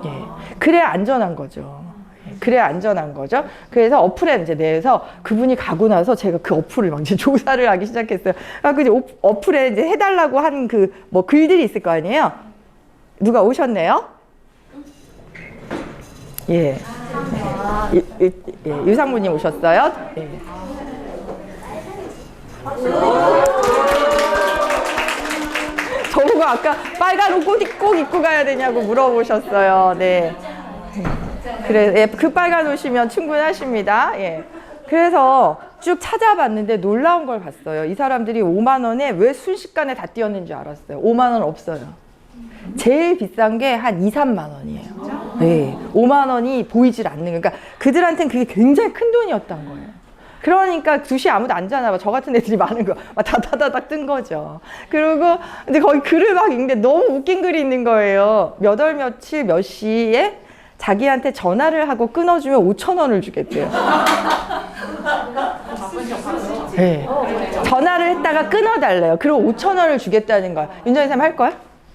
예. 그래야 안전한 거죠. 그래야 안전한 거죠. 그래서 어플에 이제 내서 그분이 가고 나서 제가 그 어플을 막 이제 조사를 하기 시작했어요. 그래서 이제 어플에 이제 해달라고 한 그 뭐 글들이 있을 거 아니에요. 누가 오셨네요? 예. 유상무님 오셨어요? 예. 저보고 아까 빨간 옷 꼭 입고 가야 되냐고 물어보셨어요. 네. 그래, 예, 그 빨간 옷이면 충분하십니다. 예. 그래서 쭉 찾아봤는데 놀라운 걸 봤어요. 이 사람들이 5만 원에 왜 순식간에 다 뛰었는지 알았어요. 5만 원 없어요. 제일 비싼 게 한 2, 3만 원이에요. 네. 5만 원이 보이질 않는 거예요. 그러니까 그들한테는 그게 굉장히 큰 돈이었던 거예요. 그러니까 2시에 아무도 안 자나 봐. 저 같은 애들이 많은 거. 막 다다다닥 뜬 거죠. 그리고 근데 거기 글을 막 읽는데 너무 웃긴 글이 있는 거예요. 몇 월 며칠 몇 시에 자기한테 전화를 하고 끊어주면 5천 원을 주겠대요. 네. 전화를 했다가 끊어달래요. 그리고 5천 원을 주겠다는 거야. 윤정희 쌤 할 거야?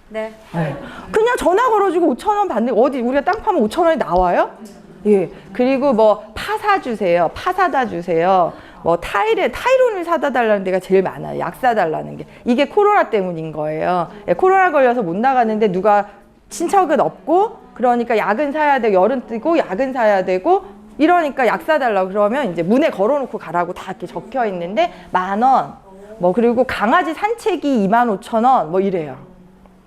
네. 네. 그냥 전화 걸어주고 5천 원 받는 어디 우리가 땅 파면 5천 원이 나와요? 예. 그리고 뭐 파 사주세요. 파 사다 주세요. 뭐 타이론을 사다 달라는 데가 제일 많아요. 약 사달라는 게. 이게 코로나 때문인 거예요. 예, 코로나 걸려서 못 나가는데 누가 친척은 없고 그러니까 약은 사야 되고 열은 뜨고 약은 사야 되고 이러니까 약 사달라고 그러면 이제 문에 걸어놓고 가라고 다 이렇게 적혀 있는데 10,000원 뭐 그리고 강아지 산책이 25,000원 뭐 이래요.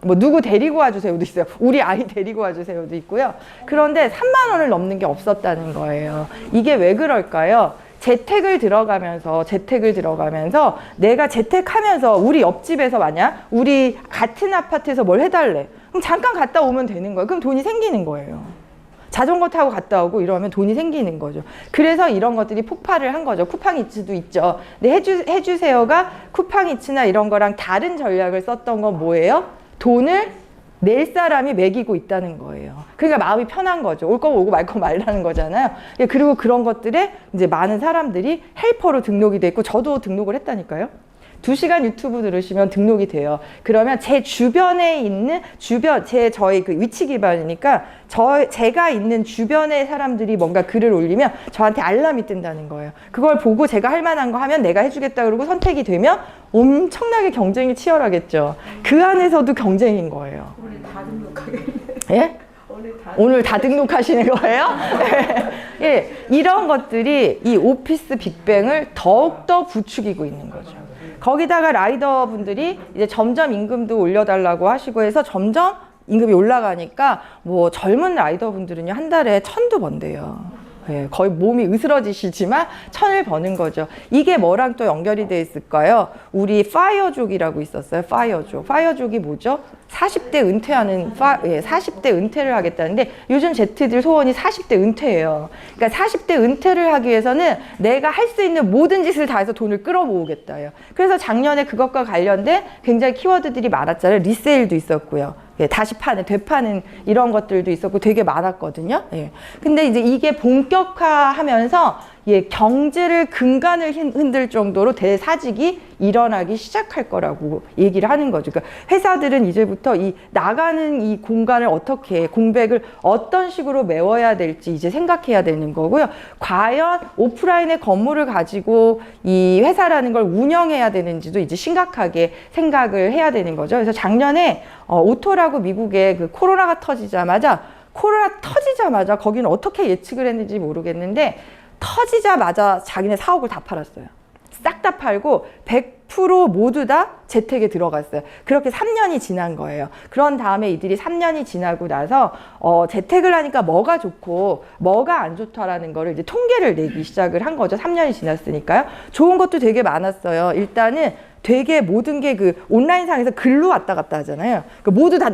뭐 누구 데리고 와주세요도 있어요. 우리 아이 데리고 와주세요도 있고요. 그런데 3만 원을 넘는 게 없었다는 거예요. 이게 왜 그럴까요? 재택을 들어가면서 내가 재택하면서 우리 옆집에서 만약 우리 같은 아파트에서 뭘 해달래. 그럼 잠깐 갔다 오면 되는 거예요. 그럼 돈이 생기는 거예요. 자전거 타고 갔다 오고 이러면 돈이 생기는 거죠. 그래서 이런 것들이 폭발을 한 거죠. 쿠팡이츠도 있죠. 근데 해주세요가 쿠팡이츠나 이런 거랑 다른 전략을 썼던 건 뭐예요? 돈을 낼 사람이 매기고 있다는 거예요. 그러니까 마음이 편한 거죠. 올 거면 오고 말 거 말라는 거잖아요. 그리고 그런 것들에 이제 많은 사람들이 헬퍼로 등록이 돼 있고 저도 등록을 했다니까요. 2시간 유튜브 들으시면 등록이 돼요. 그러면 제 주변에 있는 저희 그 위치 기반이니까 제가 있는 주변의 사람들이 뭔가 글을 올리면 저한테 알람이 뜬다는 거예요. 그걸 보고 제가 할 만한 거 하면 내가 해주겠다 그러고 선택이 되면 엄청나게 경쟁이 치열하겠죠. 그 안에서도 경쟁인 거예요. 오늘 다 등록하겠네. 예? 오늘 다 등록하시는 거예요? 예, 이런 것들이 이 오피스 빅뱅을 더욱더 부추기고 있는 거죠. 거기다가 라이더 분들이 이제 점점 임금도 올려달라고 하시고 해서 점점 임금이 올라가니까 뭐 젊은 라이더 분들은요 한 달에 1,000도 번대요. 예, 거의 몸이 으스러지시지만 1,000을 버는 거죠. 이게 뭐랑 또 연결이 돼 있을까요? 우리 파이어족이라고 있었어요. 파이어족이 뭐죠? 40대 은퇴하는 40대 은퇴를 하겠다는데 요즘 Z들 소원이 40대 은퇴예요. 그러니까 40대 은퇴를 하기 위해서는 내가 할 수 있는 모든 짓을 다 해서 돈을 끌어모으겠다요. 그래서 작년에 그것과 관련된 굉장히 키워드들이 많았잖아요. 리세일도 있었고요. 예, 다시 파는, 되파는 이런 것들도 있었고 되게 많았거든요. 예. 근데 이제 이게 본격화하면서 예, 경제를 근간을 흔들 정도로 대사직이 일어나기 시작할 거라고 얘기를 하는 거죠. 그러니까 회사들은 이제부터 이 나가는 이 공간을 어떻게, 공백을 어떤 식으로 메워야 될지 이제 생각해야 되는 거고요. 과연 오프라인의 건물을 가지고 이 회사라는 걸 운영해야 되는지도 이제 심각하게 생각을 해야 되는 거죠. 그래서 작년에 오토라고 미국의 그 코로나 터지자마자 거기는 어떻게 예측을 했는지 모르겠는데 터지자마자 자기네 사옥을 다 팔았어요. 싹 다 팔고 100% 모두 다 재택에 들어갔어요. 그렇게 3년이 지난 거예요. 그런 다음에 이들이 3년이 지나고 나서 재택을 하니까 뭐가 좋고 뭐가 안 좋다라는 거를 이제 통계를 내기 시작을 한 거죠. 3년이 지났으니까요. 좋은 것도 되게 많았어요. 일단은 되게 모든 게 그 온라인상에서 글로 왔다 갔다 하잖아요. 그 모두 다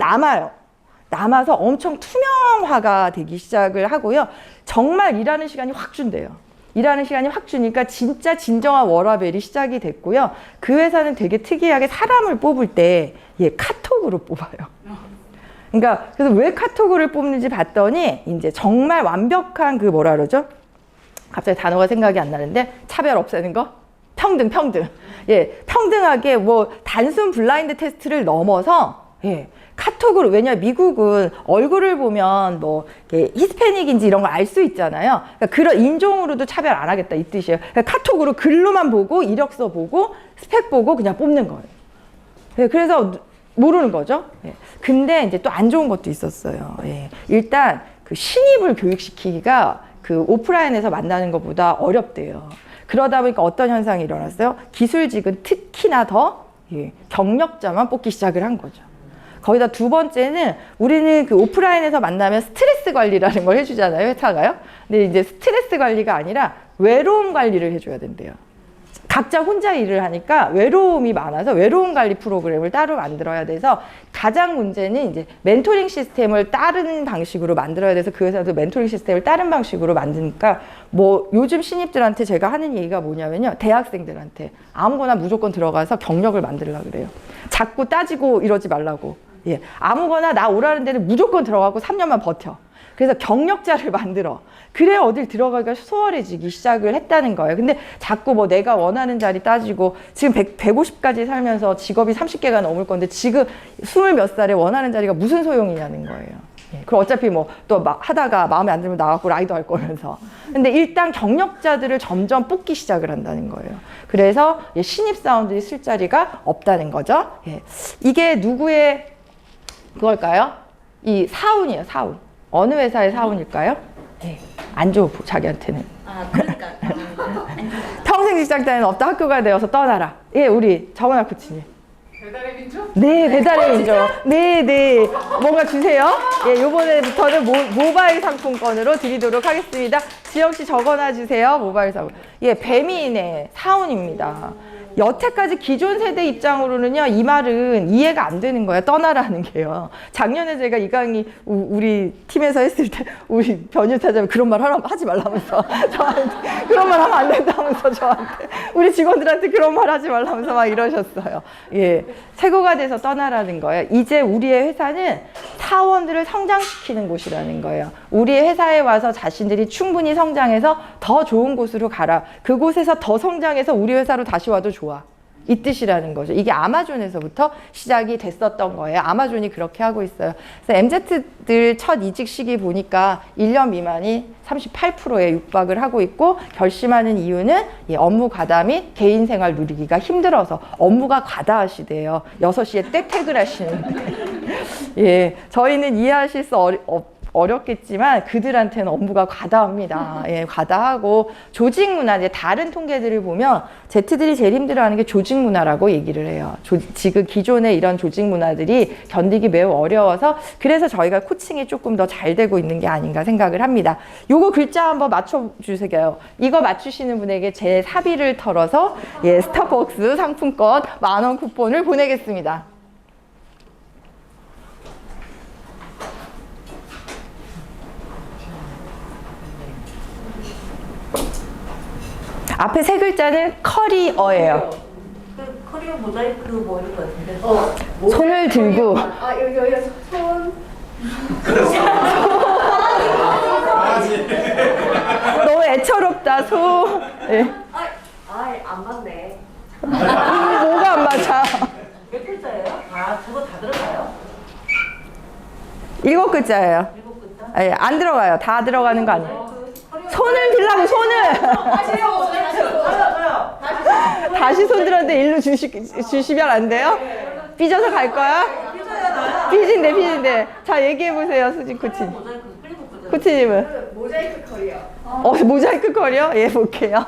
남아서 엄청 투명화가 되기 시작을 하고요. 정말 일하는 시간이 확 준대요. 일하는 시간이 확 주니까 진짜 진정한 워라밸이 시작이 됐고요. 그 회사는 되게 특이하게 사람을 뽑을 때 카톡으로 뽑아요. 그러니까 그래서 왜 카톡으로 뽑는지 봤더니 이제 정말 완벽한 그 뭐라 그러죠? 갑자기 단어가 생각이 안 나는데 차별 없애는 거? 평등. 예, 평등하게 뭐 단순 블라인드 테스트를 넘어서 예, 카톡으로 왜냐면 미국은 얼굴을 보면 뭐 히스패닉인지 이런 걸 알 수 있잖아요. 그러니까 그런 인종으로도 차별 안 하겠다 이 뜻이에요. 그러니까 카톡으로 글로만 보고 이력서 보고 스펙 보고 그냥 뽑는 거예요. 예, 그래서 모르는 거죠. 예. 근데 이제 또 안 좋은 것도 있었어요. 예. 일단 그 신입을 교육시키기가 그 오프라인에서 만나는 것보다 어렵대요. 그러다 보니까 어떤 현상이 일어났어요? 기술직은 특히나 더 예, 경력자만 뽑기 시작을 한 거죠. 거기다 두 번째는 우리는 그 오프라인에서 만나면 스트레스 관리라는 걸 해주잖아요, 회사가요. 근데 이제 스트레스 관리가 아니라 외로움 관리를 해줘야 된대요. 각자 혼자 일을 하니까 외로움이 많아서 외로움 관리 프로그램을 따로 만들어야 돼서 가장 문제는 이제 멘토링 시스템을 다른 방식으로 만들어야 돼서 그 회사도 멘토링 시스템을 다른 방식으로 만드니까 뭐 요즘 신입들한테 제가 하는 얘기가 뭐냐면요. 대학생들한테 아무거나 무조건 들어가서 경력을 만들려고 그래요. 자꾸 따지고 이러지 말라고. 예, 아무거나 나 오라는 데는 무조건 들어가고 3년만 버텨. 그래서 경력자를 만들어. 그래 어딜 들어가기가 수월해지기 시작을 했다는 거예요. 근데 자꾸 뭐 내가 원하는 자리 따지고 지금 150까지 살면서 직업이 30개가 넘을 건데 지금 20몇 살에 원하는 자리가 무슨 소용이냐는 거예요. 예, 그럼 어차피 뭐 또 하다가 마음에 안 들면 나가고 라이더 할 거면서. 근데 일단 경력자들을 점점 뽑기 시작을 한다는 거예요. 그래서 신입사원들이 쓸 자리가 없다는 거죠. 예, 이게 누구의 그걸까요? 이 사운이에요, 사운. 어느 회사의 사운일까요? 네, 안 좋고 자기한테는. 아, 그러니까. 평생 직장 따위는 없다 학교가 되어서 떠나라. 예, 우리 정원아 코치님. 배달의 민족? 네, 배달의 민족. 네. 뭔가 주세요. 예, 요번에부터는 모바일 상품권으로 드리도록 하겠습니다. 지영 씨 적어놔 주세요. 모바일 상품. 예, 뱀이네. 사운입니다. 여태까지 기존 세대 입장으로는요, 이 말은 이해가 안 되는 거예요. 떠나라는 게요. 작년에 제가 이 강의 우리 팀에서 했을 때 우리 변유타자면 그런 말 하지 말라면서 저한테 그런 말 하면 안 된다면서 저한테 우리 직원들한테 그런 말 하지 말라면서 막 이러셨어요. 예, 최고가 돼서 떠나라는 거예요. 이제 우리의 회사는 사원들을 성장시키는 곳이라는 거예요. 우리의 회사에 와서 자신들이 충분히 성장해서 더 좋은 곳으로 가라. 그곳에서 더 성장해서 우리 회사로 다시 와도 좋아. 이 뜻이라는 거죠. 이게 아마존에서부터 시작이 됐었던 거예요. 아마존이 그렇게 하고 있어요. 그래서 MZ들 첫 이직 시기 보니까 1년 미만이 38%에 육박을 하고 있고 결심하는 이유는 업무 과다 및 개인 생활 누리기가 힘들어서 업무가 과다하시대요. 6시에 때 퇴근하시는데. 예, 저희는 이해하실 수 어렵겠지만 그들한테는 업무가 과다합니다. 예, 과다하고 조직 문화, 이제 다른 통계들을 보면 Z들이 제일 힘들어하는 게 조직 문화라고 얘기를 해요. 지금 기존의 이런 조직 문화들이 견디기 매우 어려워서 그래서 저희가 코칭이 조금 더 잘 되고 있는 게 아닌가 생각을 합니다. 요거 글자 한번 맞춰주세요. 이거 맞추시는 분에게 제 사비를 털어서 예, 스타벅스 상품권 10,000원 쿠폰을 보내겠습니다. 앞에 세 글자는 커리어예요. 그 커리어 모자이크 뭐 이런 거 같은데. 손을 들고. 아 여기서 손. 너무 애처롭다, 소. 예. 안 맞네. 뭐가 안 맞아? 몇 글자예요? 아, 그거 다 들어가요? 7글자예요. 7글자? 예, 안 들어가요. 다 들어가는 거 아니에요. 손을 들라고, 손을! 다시 손 들었는데 일로 주시면 안 돼요? 삐져서 갈 거야? 삐진대. 자, 얘기해보세요, 수진 코치님. 코치님은? 모자이크 커리어. 모자이크 커리어? 예, 볼게요.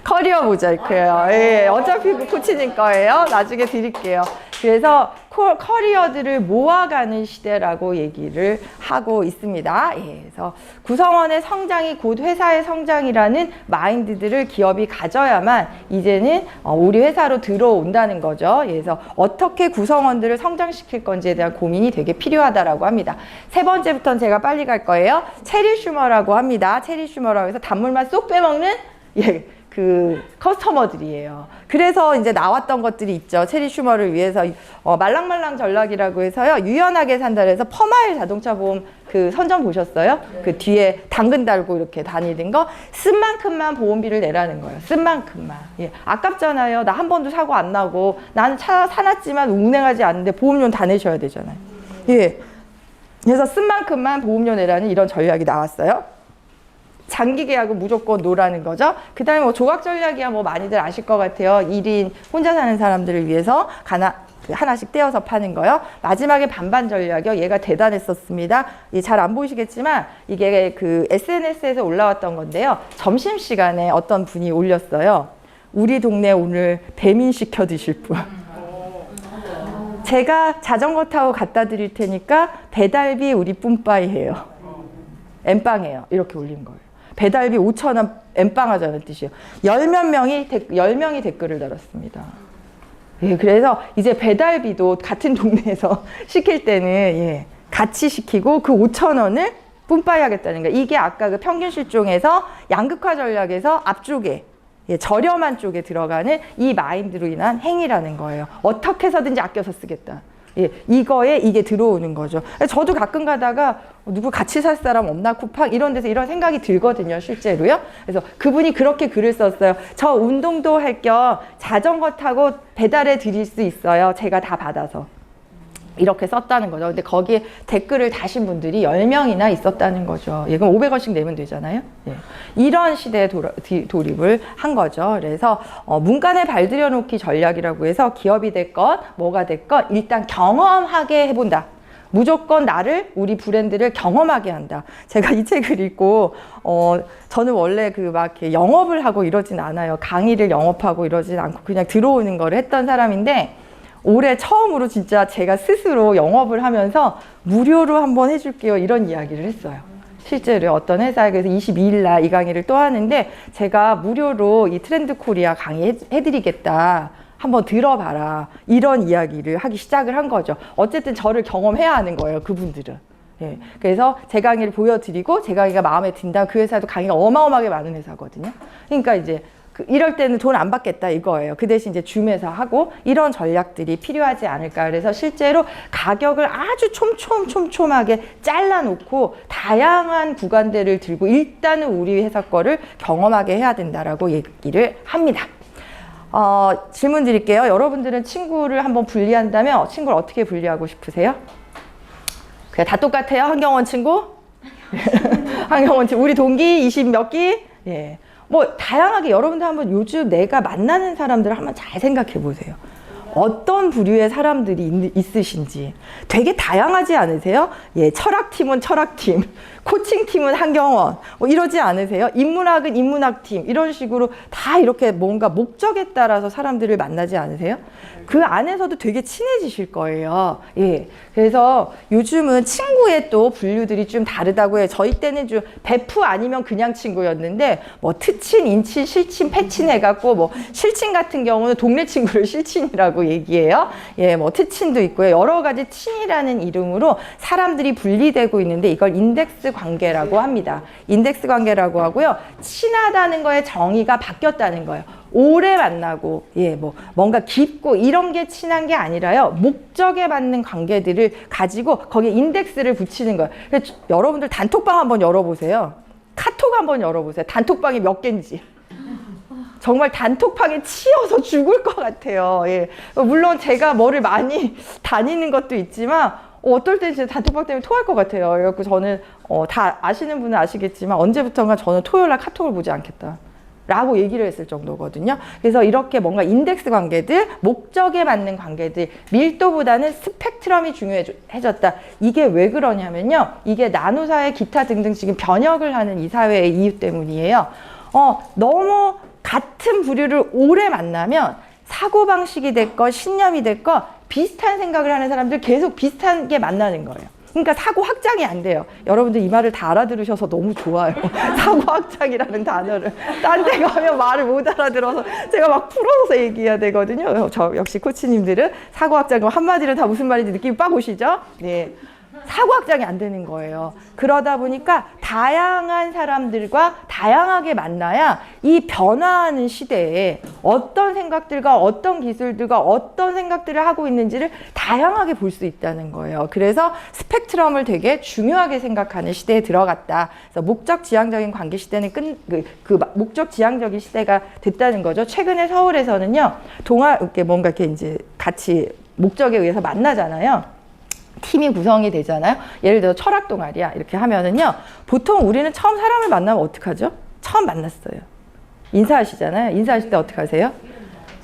커리어 모자이크예요. 예, 어차피 그 코치님 거예요. 나중에 드릴게요. 그래서 커리어들을 모아가는 시대라고 얘기를 하고 있습니다. 예, 그래서 구성원의 성장이 곧 회사의 성장이라는 마인드들을 기업이 가져야만 이제는 우리 회사로 들어온다는 거죠. 그래서 어떻게 구성원들을 성장시킬 건지에 대한 고민이 되게 필요하다라고 합니다. 세 번째부터는 제가 빨리 갈 거예요. 체리 슈머라고 합니다. 체리 슈머라고 해서 단물만 쏙 빼먹는 예, 그 커스터머들이에요. 그래서 이제 나왔던 것들이 있죠. 체리 슈머를 위해서 말랑말랑 전략이라고 해서요. 유연하게 산다 해서 퍼마일 자동차 보험 그 선전 보셨어요? 그 뒤에 당근 달고 이렇게 다니는 거 쓴 만큼만 보험비를 내라는 거예요. 쓴 만큼만. 예. 아깝잖아요. 나 한 번도 사고 안 나고 나는 차 사놨지만 운행하지 않는데 보험료는 다 내셔야 되잖아요. 예. 그래서 쓴 만큼만 보험료 내라는 이런 전략이 나왔어요. 장기 계약은 무조건 노라는 거죠. 그 다음에 뭐 조각 전략이야 뭐 많이들 아실 것 같아요. 1인 혼자 사는 사람들을 위해서 하나씩 떼어서 파는 거요. 마지막에 반반 전략이요. 얘가 대단했었습니다. 잘 안 보이시겠지만 이게 그 SNS에서 올라왔던 건데요. 점심시간에 어떤 분이 올렸어요. 우리 동네 오늘 배민 시켜 드실 분. 제가 자전거 타고 갖다 드릴 테니까 배달비 우리 뿜빠이 해요. 엠빵해요. 이렇게 올린 거예요. 배달비 5,000원 엠빵하자는 뜻이에요. 10명이 댓글을 달았습니다. 예, 그래서 이제 배달비도 같은 동네에서 시킬 때는 예, 같이 시키고 그 5,000원을 뿜빠이 하겠다는 거예요. 이게 아까 그 평균 실종에서 양극화 전략에서 앞쪽에 예, 저렴한 쪽에 들어가는 이 마인드로 인한 행위라는 거예요. 어떻게 해서든지 아껴서 쓰겠다. 예, 이거에 이게 들어오는 거죠. 저도 가끔 가다가 누구 같이 살 사람 없나 쿠팡 이런 데서 이런 생각이 들거든요, 실제로요. 그래서 그분이 그렇게 글을 썼어요. 저 운동도 할 겸 자전거 타고 배달해 드릴 수 있어요. 제가 다 받아서. 이렇게 썼다는 거죠. 근데 거기에 댓글을 다신 분들이 10명이나 있었다는 거죠. 예, 그럼 500원씩 내면 되잖아요. 예. 이런 시대에 돌입을 한 거죠. 그래서 문간에 발들여 놓기 전략이라고 해서 기업이 됐건 뭐가 됐건 일단 경험하게 해본다. 무조건 우리 브랜드를 경험하게 한다. 제가 이 책을 읽고, 저는 원래 막 이렇게 영업을 하고 이러진 않아요. 강의를 영업하고 이러진 않고 그냥 들어오는 거를 했던 사람인데, 올해 처음으로 진짜 제가 스스로 영업을 하면서 무료로 한번 해줄게요. 이런 이야기를 했어요. 실제로 어떤 회사에 그래서 22일 날 이 강의를 또 하는데 제가 무료로 이 트렌드 코리아 강의 해드리겠다. 한번 들어봐라. 이런 이야기를 하기 시작을 한 거죠. 어쨌든 저를 경험해야 하는 거예요. 그분들은. 예. 그래서 제 강의를 보여드리고 제 강의가 마음에 든다면 그 회사도 강의가 어마어마하게 많은 회사거든요. 그러니까 이제 이럴 때는 돈 안 받겠다 이거예요. 그 대신 이제 줌에서 하고 이런 전략들이 필요하지 않을까. 그래서 실제로 가격을 아주 촘촘하게 잘라놓고 다양한 구간들을 들고 일단은 우리 회사 거를 경험하게 해야 된다라고 얘기를 합니다. 질문 드릴게요. 여러분들은 친구를 한번 분리한다면 친구를 어떻게 분리하고 싶으세요? 그냥 다 똑같아요? 한경원 친구? 한경원 친구. 우리 동기 20 몇 기? 예. 뭐 다양하게 여러분들 한번 요즘 내가 만나는 사람들을 한번 잘 생각해 보세요. 어떤 부류의 사람들이 있으신지 되게 다양하지 않으세요? 예, 철학팀은 철학팀, 코칭팀은 한경원 뭐 이러지 않으세요? 인문학은 인문학팀 이런 식으로 다 이렇게 뭔가 목적에 따라서 사람들을 만나지 않으세요? 그 안에서도 되게 친해지실 거예요. 예, 그래서 요즘은 친구의 또 분류들이 좀 다르다고 해요. 저희 때는 좀 베프 아니면 그냥 친구였는데 뭐 트친, 인친, 실친, 패친 해갖고 뭐 실친 같은 경우는 동네 친구를 실친이라고 얘기해요. 예, 뭐 트친도 있고요. 여러 가지 친이라는 이름으로 사람들이 분리되고 있는데 이걸 인덱스 관계라고 합니다. 인덱스 관계라고 하고요. 친하다는 거의 정의가 바뀌었다는 거예요. 오래 만나고, 예, 뭐, 뭔가 깊고 이런 게 친한 게 아니라요. 목적에 맞는 관계들을 가지고 거기에 인덱스를 붙이는 거예요. 그래서 여러분들 단톡방 한번 열어보세요. 카톡 한번 열어보세요. 단톡방이 몇 개인지. 정말 단톡방에 치여서 죽을 것 같아요. 예. 물론 제가 뭐를 많이 다니는 것도 있지만, 어떨 때 진짜 단톡방 때문에 토할 것 같아요. 그래서 저는, 다 아시는 분은 아시겠지만, 언제부턴가 저는 토요일 날 카톡을 보지 않겠다. 라고 얘기를 했을 정도거든요. 그래서 이렇게 뭔가 인덱스 관계들, 목적에 맞는 관계들, 밀도보다는 스펙트럼이 중요해졌다. 이게 왜 그러냐면요. 이게 나노사회 기타 등등 지금 변혁을 하는 이 사회의 이유 때문이에요. 너무 같은 부류를 오래 만나면 사고방식이 됐건 신념이 됐건 비슷한 생각을 하는 사람들 계속 비슷한 게 만나는 거예요. 그러니까 사고 확장이 안 돼요. 여러분들 이 말을 다 알아들으셔서 너무 좋아요. 사고 확장이라는 단어를. 딴 데 가면 말을 못 알아들어서 제가 막 풀어서 얘기해야 되거든요. 저 역시 코치님들은 사고 확장 한마디로 다 무슨 말인지 느낌이 빡 오시죠? 네. 사고 확장이 안 되는 거예요. 그러다 보니까 다양한 사람들과 다양하게 만나야 이 변화하는 시대에 어떤 생각들과 어떤 기술들과 어떤 생각들을 하고 있는지를 다양하게 볼 수 있다는 거예요. 그래서 스펙트럼을 되게 중요하게 생각하는 시대에 들어갔다. 그래서 목적지향적인 관계 시대는 목적지향적인 시대가 됐다는 거죠. 최근에 서울에서는요, 이렇게 뭔가 이렇게 이제 같이 목적에 의해서 만나잖아요. 팀이 구성이 되잖아요. 예를 들어 철학 동아리야 이렇게 하면은요, 보통 우리는 처음 사람을 만나면 어떡하죠? 처음 만났어요. 인사하시잖아요. 인사하실 때 어떻게 하세요?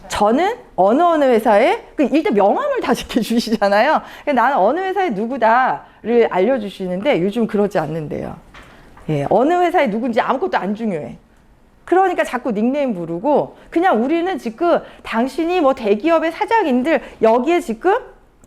저는 어느 회사에 일단 명함을 다 지켜주시잖아요. 나는 어느 회사의 누구다를 알려주시는데 요즘 그러지 않는데요. 예, 어느 회사의 누군지 아무것도 안 중요해. 그러니까 자꾸 닉네임 부르고, 그냥 우리는 지금 당신이 뭐 대기업의 사장인들 여기에 지금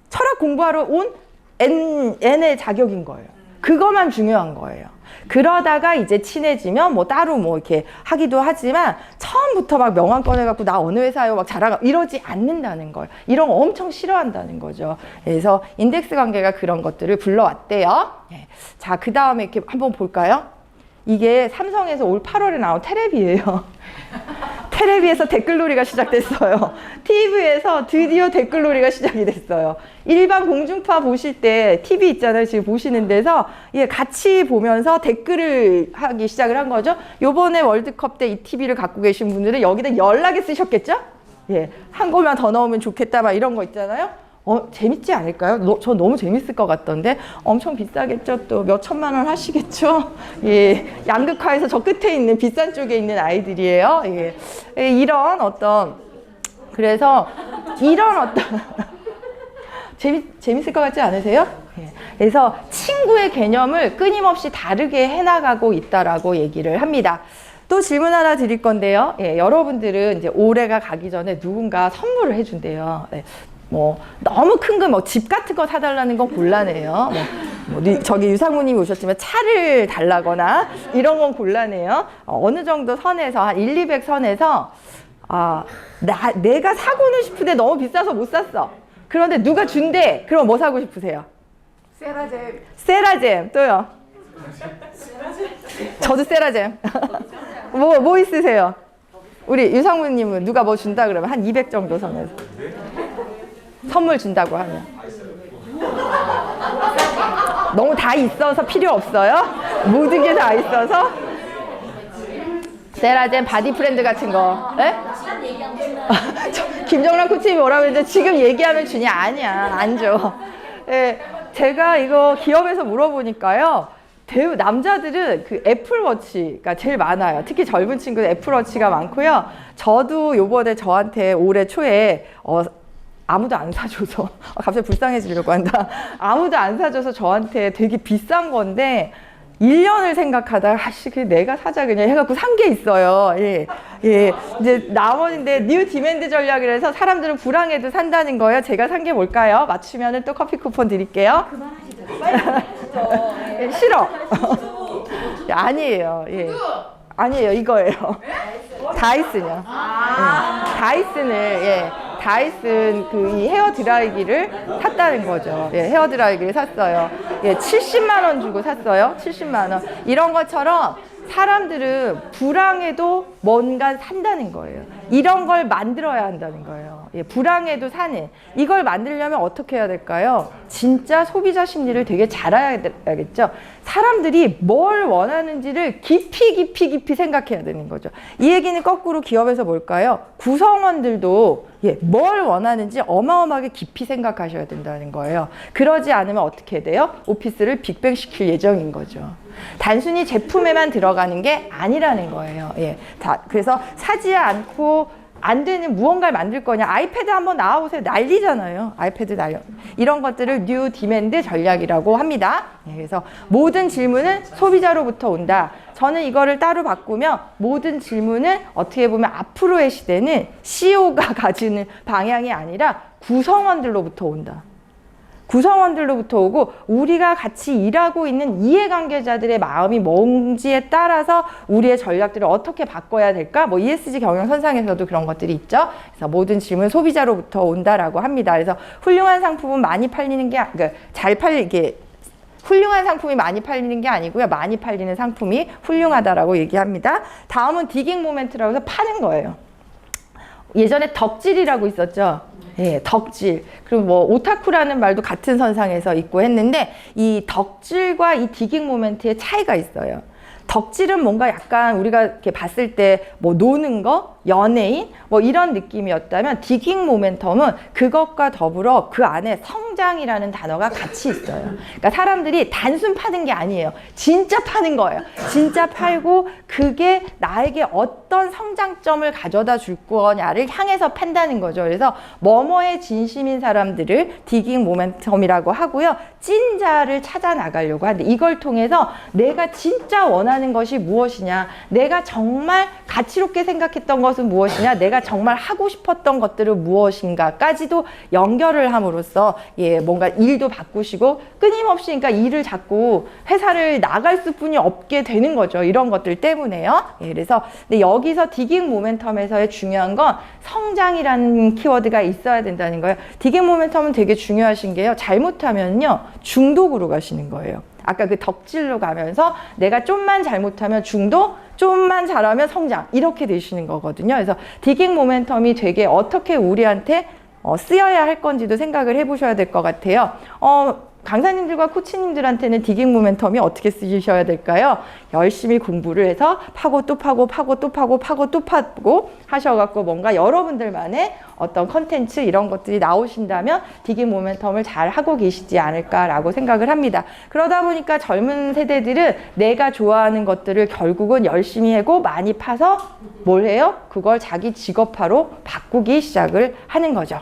철학 공부하러 온 N의 자격인 거예요. 그것만 중요한 거예요. 그러다가 이제 친해지면 뭐 따로 뭐 이렇게 하기도 하지만 처음부터 막 명함 꺼내갖고 나 어느 회사요 막 자랑하고 이러지 않는다는 거예요. 이런 거 엄청 싫어한다는 거죠. 그래서 인덱스 관계가 그런 것들을 불러왔대요. 자, 그 다음에 이렇게 한번 볼까요? 이게 삼성에서 올 8월에 나온 테레비예요. 테레비에서 댓글놀이가 시작됐어요. TV에서 드디어 댓글놀이가 시작이 됐어요. 일반 공중파 보실 때 TV 있잖아요. 지금 보시는 데서 같이 보면서 댓글을 하기 시작을 한 거죠. 요번에 월드컵 때 이 TV를 갖고 계신 분들은 여기다 연락이 쓰셨겠죠? 예, 한 골만 더 넣으면 좋겠다 막 이런 거 있잖아요. 재밌지 않을까요? 저 너무 재밌을 것 같던데. 엄청 비싸겠죠? 또 몇 천만 원 하시겠죠? 예, 양극화에서 저 끝에 있는 비싼 쪽에 있는 아이들이에요. 예, 이런 어떤, 그래서 이런 어떤 재밌을 것 같지 않으세요? 예, 그래서 친구의 개념을 끊임없이 다르게 해나가고 있다라고 얘기를 합니다. 또 질문 하나 드릴 건데요. 예, 여러분들은 이제 올해가 가기 전에 누군가 선물을 해준대요. 예. 뭐 너무 큰 거 뭐 집 같은 거 사달라는 건 곤란해요. 저기 유상무님이 오셨지만 차를 달라거나 이런 건 곤란해요. 어느 정도 선에서 한 1, 200 선에서 내가 사고는 싶은데 너무 비싸서 못 샀어. 그런데 누가 준대. 그럼 뭐 사고 싶으세요? 세라젬. 세라젬. 또요? 저도 세라젬. 뭐 있으세요? 우리 유상무님은 누가 뭐 준다 그러면 한 200 정도 선에서 선물 준다고 하면 너무 다 있어서 필요 없어요? 모든 게 다 있어서? 세라젬 바디 프렌드 같은 거. 예? 김정란 코치님이 뭐라고 했는데 지금 얘기하면 주냐? 아니야, 안 줘. 예, 제가 이거 기업에서 물어보니까요, 남자들은 그 애플워치가 제일 많아요. 특히 젊은 친구들 애플워치가 많고요. 저도 요번에 저한테 올해 초에 아무도 안 사줘서 갑자기 불쌍해지려고 한다. 아무도 안 사줘서 저한테 되게 비싼 건데 1년을 생각하다가 그냥 내가 사자 그냥 해갖고 산 게 있어요. 예. 이제 나머지인데 뉴 디맨드 전략이라서 사람들은 불황에도 산다는 거예요. 제가 산 게 뭘까요? 맞추면은 또 커피 쿠폰 드릴게요. 그만하시죠. 싫어. 아니에요. 예. 아니에요. 이거예요. 다이슨이요. 다이슨을 다이슨 이 헤어 드라이기를 샀다는 거죠. 예, 헤어 드라이기를 샀어요. 예, 70만 원 주고 샀어요. 70만 원. 이런 것처럼 사람들은 불황에도 뭔가 산다는 거예요. 이런 걸 만들어야 한다는 거예요. 예, 불황에도 사는. 이걸 만들려면 어떻게 해야 될까요? 진짜 소비자 심리를 되게 잘 알아야겠죠. 사람들이 뭘 원하는지를 깊이 생각해야 되는 거죠. 이 얘기는 거꾸로 기업에서 뭘까요? 구성원들도 뭘 원하는지 어마어마하게 깊이 생각하셔야 된다는 거예요. 그러지 않으면 어떻게 돼요? 오피스를 빅뱅 시킬 예정인 거죠. 단순히 제품에만 들어가는 게 아니라는 거예요. 예, 그래서 사지 않고 안 되는 무언가를 만들 거냐. 아이패드 한번 나와보세요. 난리잖아요. 아이패드 난리. 이런 것들을 뉴 디맨드 전략이라고 합니다. 예, 그래서 모든 질문은 소비자로부터 온다. 저는 이거를 따로 바꾸면 모든 질문은 어떻게 보면 앞으로의 시대는 CEO가 가지는 방향이 아니라 구성원들로부터 온다. 구성원들로부터 오고 우리가 같이 일하고 있는 이해관계자들의 마음이 뭔지에 따라서 우리의 전략들을 어떻게 바꿔야 될까? 뭐 ESG 경영선상에서도 그런 것들이 있죠. 그래서 모든 질문 소비자로부터 온다라고 합니다. 그래서 훌륭한 상품은 많이 팔리는 게 잘 팔리게 훌륭한 상품이 많이 팔리는 게 아니고요. 많이 팔리는 상품이 훌륭하다라고 얘기합니다. 다음은 디깅 모멘트라고 해서 파는 거예요. 예전에 덕질이라고 있었죠. 예, 덕질. 그리고 뭐 오타쿠라는 말도 같은 선상에서 있고 했는데 이 덕질과 이 디깅 모멘트의 차이가 있어요. 덕질은 뭔가 약간 우리가 이렇게 봤을 때 뭐 노는 거, 연예인 뭐 이런 느낌이었다면 디깅 모멘텀은 그것과 더불어 그 안에 성장이라는 단어가 같이 있어요. 그러니까 사람들이 단순 파는 게 아니에요. 진짜 파는 거예요. 진짜 팔고 그게 나에게 어떤 성장점을 가져다 줄 거냐를 향해서 판다는 거죠. 그래서 뭐뭐에 진심인 사람들을 디깅 모멘텀이라고 하고요. 찐자를 찾아 나가려고 하는데 이걸 통해서 내가 진짜 원하는 것이 무엇이냐, 내가 정말 가치롭게 생각했던 것은 무엇이냐, 내가 정말 하고 싶었던 것들은 무엇인가까지도 연결을 함으로써 예, 뭔가 일도 바꾸시고 끊임없이 그러니까 일을 자꾸 회사를 나갈 수뿐이 없게 되는 거죠. 이런 것들 때문에요. 예, 그래서 근데 여기서 디깅 모멘텀에서의 중요한 건 성장이라는 키워드가 있어야 된다는 거예요. 디깅 모멘텀은 되게 중요하신 게요. 잘못하면요 중독으로 가시는 거예요. 아까 그 덕질로 가면서 내가 좀만 잘못하면 중독, 좀만 잘하면 성장 이렇게 되시는 거거든요. 그래서 디깅 모멘텀이 되게 어떻게 우리한테 쓰여야 할 건지도 생각을 해보셔야 될 것 같아요. 강사님들과 코치님들한테는 디깅 모멘텀이 어떻게 쓰셔야 될까요? 열심히 공부를 해서 파고 또 파고 파고 또 파고 파고 또 파고 하셔갖고 뭔가 여러분들만의 어떤 컨텐츠 이런 것들이 나오신다면 디깅 모멘텀을 잘 하고 계시지 않을까라고 생각을 합니다. 그러다 보니까 젊은 세대들은 내가 좋아하는 것들을 결국은 열심히 하고 많이 파서 뭘 해요? 그걸 자기 직업화로 바꾸기 시작을 하는 거죠.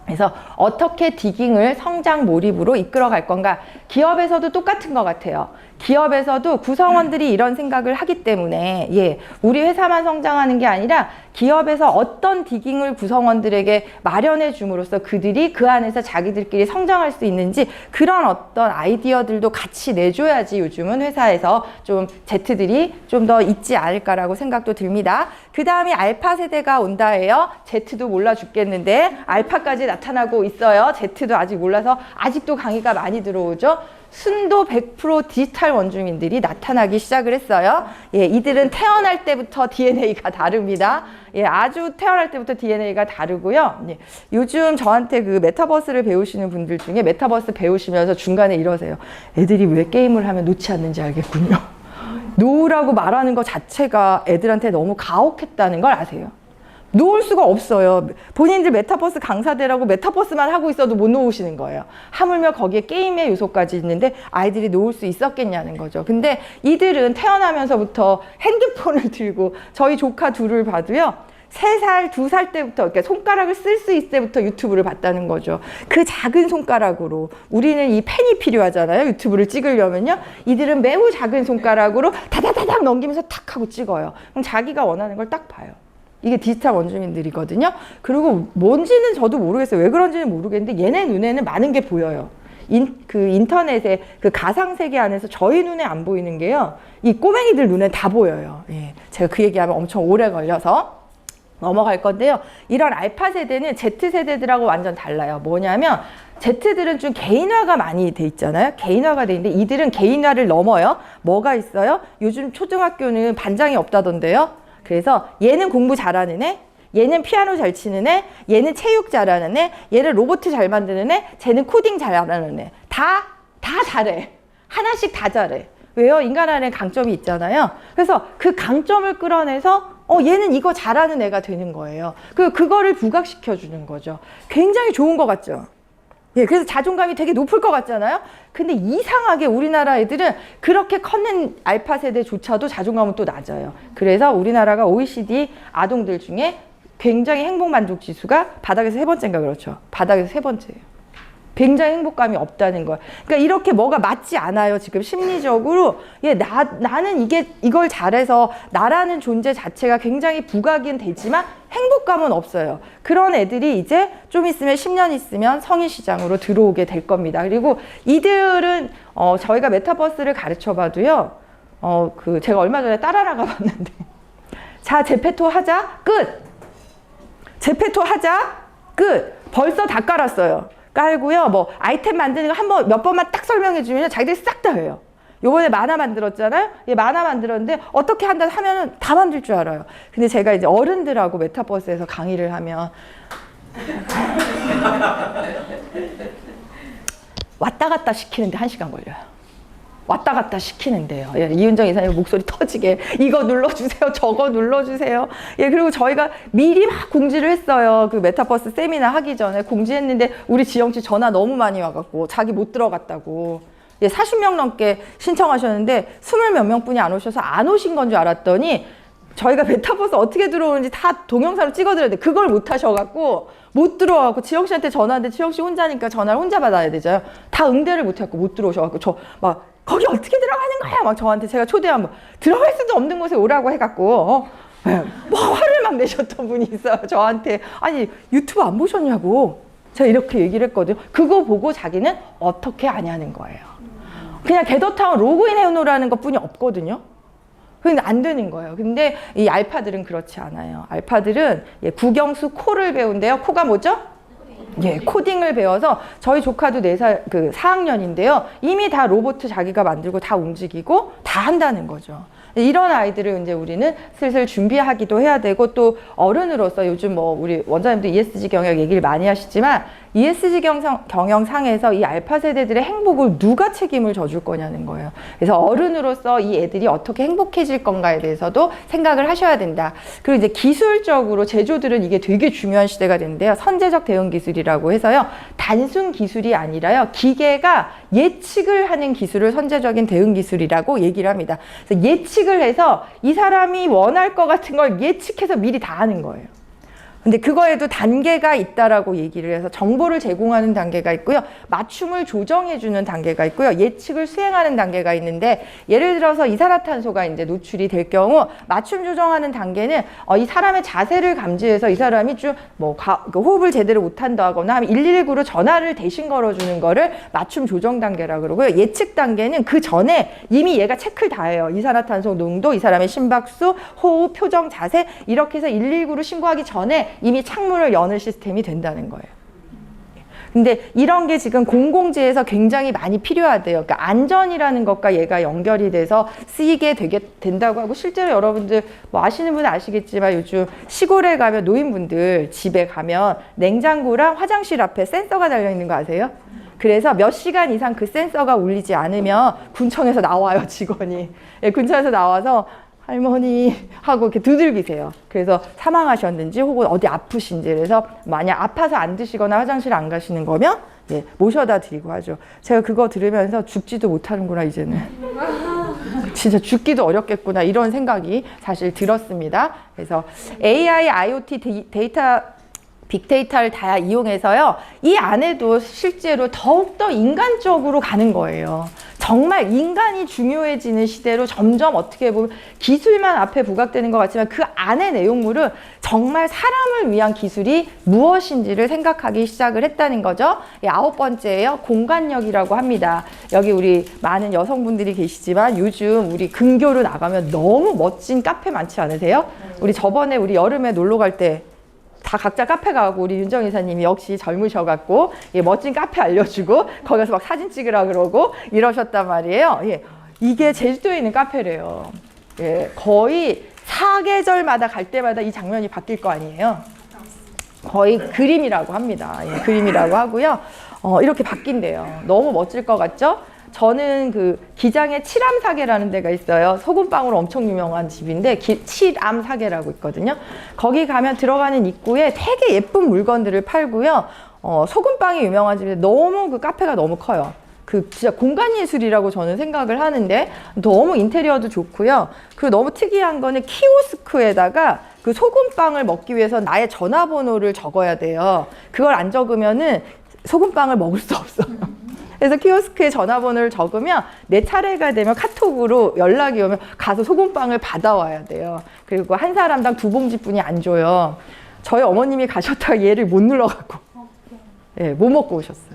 그래서 어떻게 디깅을 성장 몰입으로 이끌어 갈 건가? 기업에서도 똑같은 것 같아요. 기업에서도 구성원들이 이런 생각을 하기 때문에 예, 우리 회사만 성장하는 게 아니라 기업에서 어떤 디깅을 구성원들에게 마련해 줌으로써 그들이 그 안에서 자기들끼리 성장할 수 있는지 그런 어떤 아이디어들도 같이 내줘야지 요즘은 회사에서 좀 Z들이 좀 더 있지 않을까라고 생각도 듭니다. 그 다음에 알파 세대가 온다예요. Z도 몰라 죽겠는데 알파까지 나타나고 있어요. Z도 아직 몰라서 아직도 강의가 많이 들어오죠. 순도 100% 디지털 원주민들이 나타나기 시작을 했어요. 예, 이들은 태어날 때부터 DNA가 다릅니다. 예, 아주 태어날 때부터 DNA가 다르고요. 예, 요즘 저한테 그 메타버스를 배우시는 분들 중에 메타버스 배우시면서 중간에 이러세요. 애들이 왜 게임을 하면 놓지 않는지 알겠군요. 놓으라고 말하는 것 자체가 애들한테 너무 가혹했다는 걸 아세요. 놓을 수가 없어요. 본인들 메타버스 강사대라고 메타버스만 하고 있어도 못 놓으시는 거예요. 하물며 거기에 게임의 요소까지 있는데 아이들이 놓을 수 있었겠냐는 거죠. 근데 이들은 태어나면서부터 핸드폰을 들고 저희 조카 둘을 봐도요. 3살, 2살 때부터 그러니까 손가락을 쓸 수 있을 때부터 유튜브를 봤다는 거죠. 그 작은 손가락으로 우리는 이 펜이 필요하잖아요. 유튜브를 찍으려면요. 이들은 매우 작은 손가락으로 다다다닥 넘기면서 탁 하고 찍어요. 그럼 자기가 원하는 걸 딱 봐요. 이게 디지털 원주민들이거든요. 그리고 뭔지는 저도 모르겠어요. 왜 그런지는 모르겠는데 얘네 눈에는 많은 게 보여요. 그 인터넷의 그 가상세계 안에서 저희 눈에 안 보이는 게요. 이 꼬맹이들 눈에 다 보여요. 예, 제가 그 얘기하면 엄청 오래 걸려서 넘어갈 건데요. 이런 알파 세대는 Z세대들하고 완전 달라요. 뭐냐면 Z들은 좀 개인화가 많이 돼 있잖아요. 개인화가 돼 있는데 이들은 개인화를 넘어요. 뭐가 있어요? 요즘 초등학교는 반장이 없다던데요. 그래서 얘는 공부 잘하는 애, 얘는 피아노 잘 치는 애, 얘는 체육 잘하는 애, 얘는 로봇 잘 만드는 애, 쟤는 코딩 잘하는 애. 다 잘해. 하나씩 다 잘해. 왜요? 인간 안에 강점이 있잖아요. 그래서 그 강점을 끌어내서 얘는 이거 잘하는 애가 되는 거예요. 그거를 부각시켜 주는 거죠. 굉장히 좋은 것 같죠? 예, 그래서 자존감이 되게 높을 것 같잖아요. 근데 이상하게 우리나라 애들은 그렇게 컸는 알파 세대조차도 자존감은 또 낮아요. 그래서 우리나라가 OECD 아동들 중에 굉장히 행복 만족 지수가 바닥에서 3번째인가 그렇죠. 바닥에서 3번째예요. 굉장히 행복감이 없다는 걸. 그러니까 이렇게 뭐가 맞지 않아요. 지금 심리적으로 예, 나는 이걸 잘해서 나라는 존재 자체가 굉장히 부각은 되지만 행복감은 없어요. 그런 애들이 이제 좀 있으면 10년 있으면 성인 시장으로 들어오게 될 겁니다. 그리고 이들은 저희가 메타버스를 가르쳐 봐도요. 제가 얼마 전에 따라 나가 봤는데 자, 제페토 하자. 끝. 제페토 하자. 끝. 벌써 다 깔았어요. 깔고요. 뭐 아이템 만드는 거 한번 몇 번만 딱 설명해 주면 자기들이 싹 다 해요. 요번에 만화 만들었잖아요. 예, 만화 만들었는데 어떻게 한다 하면은 다 만들 줄 알아요. 근데 제가 이제 어른들하고 메타버스에서 강의를 하면 왔다 갔다 시키는데 1시간 걸려요. 왔다 갔다 시키는데요. 예, 이은정 이사님 목소리 터지게 이거 눌러주세요. 저거 눌러주세요. 예, 그리고 저희가 미리 막 공지를 했어요. 그 메타버스 세미나 하기 전에 공지했는데 우리 지영씨 전화 너무 많이 와갖고 자기 못 들어갔다고. 예, 40명 넘게 신청하셨는데 20몇 명뿐이 안 오셔서 안 오신 건 줄 알았더니 저희가 메타버스 어떻게 들어오는지 다 동영상으로 찍어드렸는데 그걸 못 하셔갖고 못 들어와갖고 지영 씨한테 전화하는데 지영 씨 혼자니까 전화를 혼자 받아야 되잖아요. 다 응대를 못 해갖고 못 들어오셔갖고 저 막 거기 어떻게 들어가는 거야? 막 저한테 제가 초대하면 들어갈 수도 없는 곳에 오라고 해갖고 뭐 화를 막 내셨던 분이 있어요. 저한테 아니 유튜브 안 보셨냐고 제가 이렇게 얘기를 했거든요. 그거 보고 자기는 어떻게 아냐는 거예요. 그냥 게더타운 로그인 해놓으라는 것뿐이 없거든요. 근데 안 되는 거예요. 근데 이 알파들은 그렇지 않아요. 알파들은 예, 국영수 코를 배운대요. 코가 뭐죠? 예, 코딩을 배워서 저희 조카도 4살, 4학년인데요. 이미 다 로봇 자기가 만들고 다 움직이고 다 한다는 거죠. 이런 아이들을 이제 우리는 슬슬 준비하기도 해야 되고 또 어른으로서 요즘 뭐 우리 원장님도 ESG 경영 얘기를 많이 하시지만 ESG 경영상에서 이 알파 세대들의 행복을 누가 책임을 져줄 거냐는 거예요. 그래서 어른으로서 이 애들이 어떻게 행복해질 건가에 대해서도 생각을 하셔야 된다. 그리고 이제 기술적으로 제조들은 이게 되게 중요한 시대가 됐는데요. 선제적 대응 기술이라고 해서요. 단순 기술이 아니라요. 기계가 예측을 하는 기술을 선제적인 대응 기술이라고 얘기를 합니다. 그래서 예측을 해서 이 사람이 원할 것 같은 걸 예측해서 미리 다 하는 거예요. 근데 그거에도 단계가 있다라고 얘기를 해서 정보를 제공하는 단계가 있고요. 맞춤을 조정해주는 단계가 있고요. 예측을 수행하는 단계가 있는데 예를 들어서 이산화탄소가 이제 노출이 될 경우 맞춤 조정하는 단계는 이 사람의 자세를 감지해서 이 사람이 좀 뭐 호흡을 제대로 못한다거나 하면 119로 전화를 대신 걸어주는 거를 맞춤 조정 단계라고 그러고요. 예측 단계는 그 전에 이미 얘가 체크를 다 해요. 이산화탄소 농도, 이 사람의 심박수, 호흡, 표정, 자세 이렇게 해서 119로 신고하기 전에 이미 창문을 여는 시스템이 된다는 거예요. 근데 이런 게 지금 공공재에서 굉장히 많이 필요하대요. 그러니까 안전이라는 것과 얘가 연결이 돼서 쓰이게 된다고 하고 실제로 여러분들 뭐 아시는 분은 아시겠지만 요즘 시골에 가면 노인분들 집에 가면 냉장고랑 화장실 앞에 센서가 달려있는 거 아세요? 그래서 몇 시간 이상 그 센서가 울리지 않으면 군청에서 나와요, 직원이. 예, 군청에서 나와서 할머니 하고 이렇게 두들기세요. 그래서 사망하셨는지 혹은 어디 아프신지 그래서 만약 아파서 안 드시거나 화장실 안 가시는 거면 예, 모셔다 드리고 하죠. 제가 그거 들으면서 죽지도 못하는구나 이제는. 진짜 죽기도 어렵겠구나 이런 생각이 사실 들었습니다. 그래서 AI, IoT 빅데이터를 다 이용해서요. 이 안에도 실제로 더욱더 인간적으로 가는 거예요. 정말 인간이 중요해지는 시대로 점점 어떻게 보면 기술만 앞에 부각되는 것 같지만 그 안의 내용물은 정말 사람을 위한 기술이 무엇인지를 생각하기 시작을 했다는 거죠. 9번째예요. 공간력이라고 합니다. 여기 우리 많은 여성분들이 계시지만 요즘 우리 근교로 나가면 너무 멋진 카페 많지 않으세요? 우리 저번에 우리 여름에 놀러 갈 때 다 각자 카페 가고 우리 윤정 이사님이 역시 젊으셔갖고 예, 멋진 카페 알려주고 거기 가서 막 사진 찍으라 그러고 이러셨단 말이에요. 예, 이게 제주도에 있는 카페래요. 예, 거의 사계절마다 갈 때마다 이 장면이 바뀔 거 아니에요. 거의 그림이라고 합니다. 예, 그림이라고 하고요. 이렇게 바뀐대요. 너무 멋질 것 같죠? 저는 그 기장에 칠암사계라는 데가 있어요. 소금빵으로 엄청 유명한 집인데 칠암사계라고 있거든요. 거기 가면 들어가는 입구에 되게 예쁜 물건들을 팔고요. 소금빵이 유명한 집인데 너무 그 카페가 너무 커요. 그 진짜 공간 예술이라고 저는 생각을 하는데 너무 인테리어도 좋고요. 그리고 너무 특이한 거는 키오스크에다가 그 소금빵을 먹기 위해서 나의 전화번호를 적어야 돼요. 그걸 안 적으면은 소금빵을 먹을 수 없어요. 그래서 키오스크에 전화번호를 적으면 내 차례가 되면 카톡으로 연락이 오면 가서 소금빵을 받아와야 돼요. 그리고 한 사람당 2봉지뿐이 안 줘요. 저희 어머님이 가셨다가 얘를 못 눌러갖고 예, 못 먹고 오셨어요.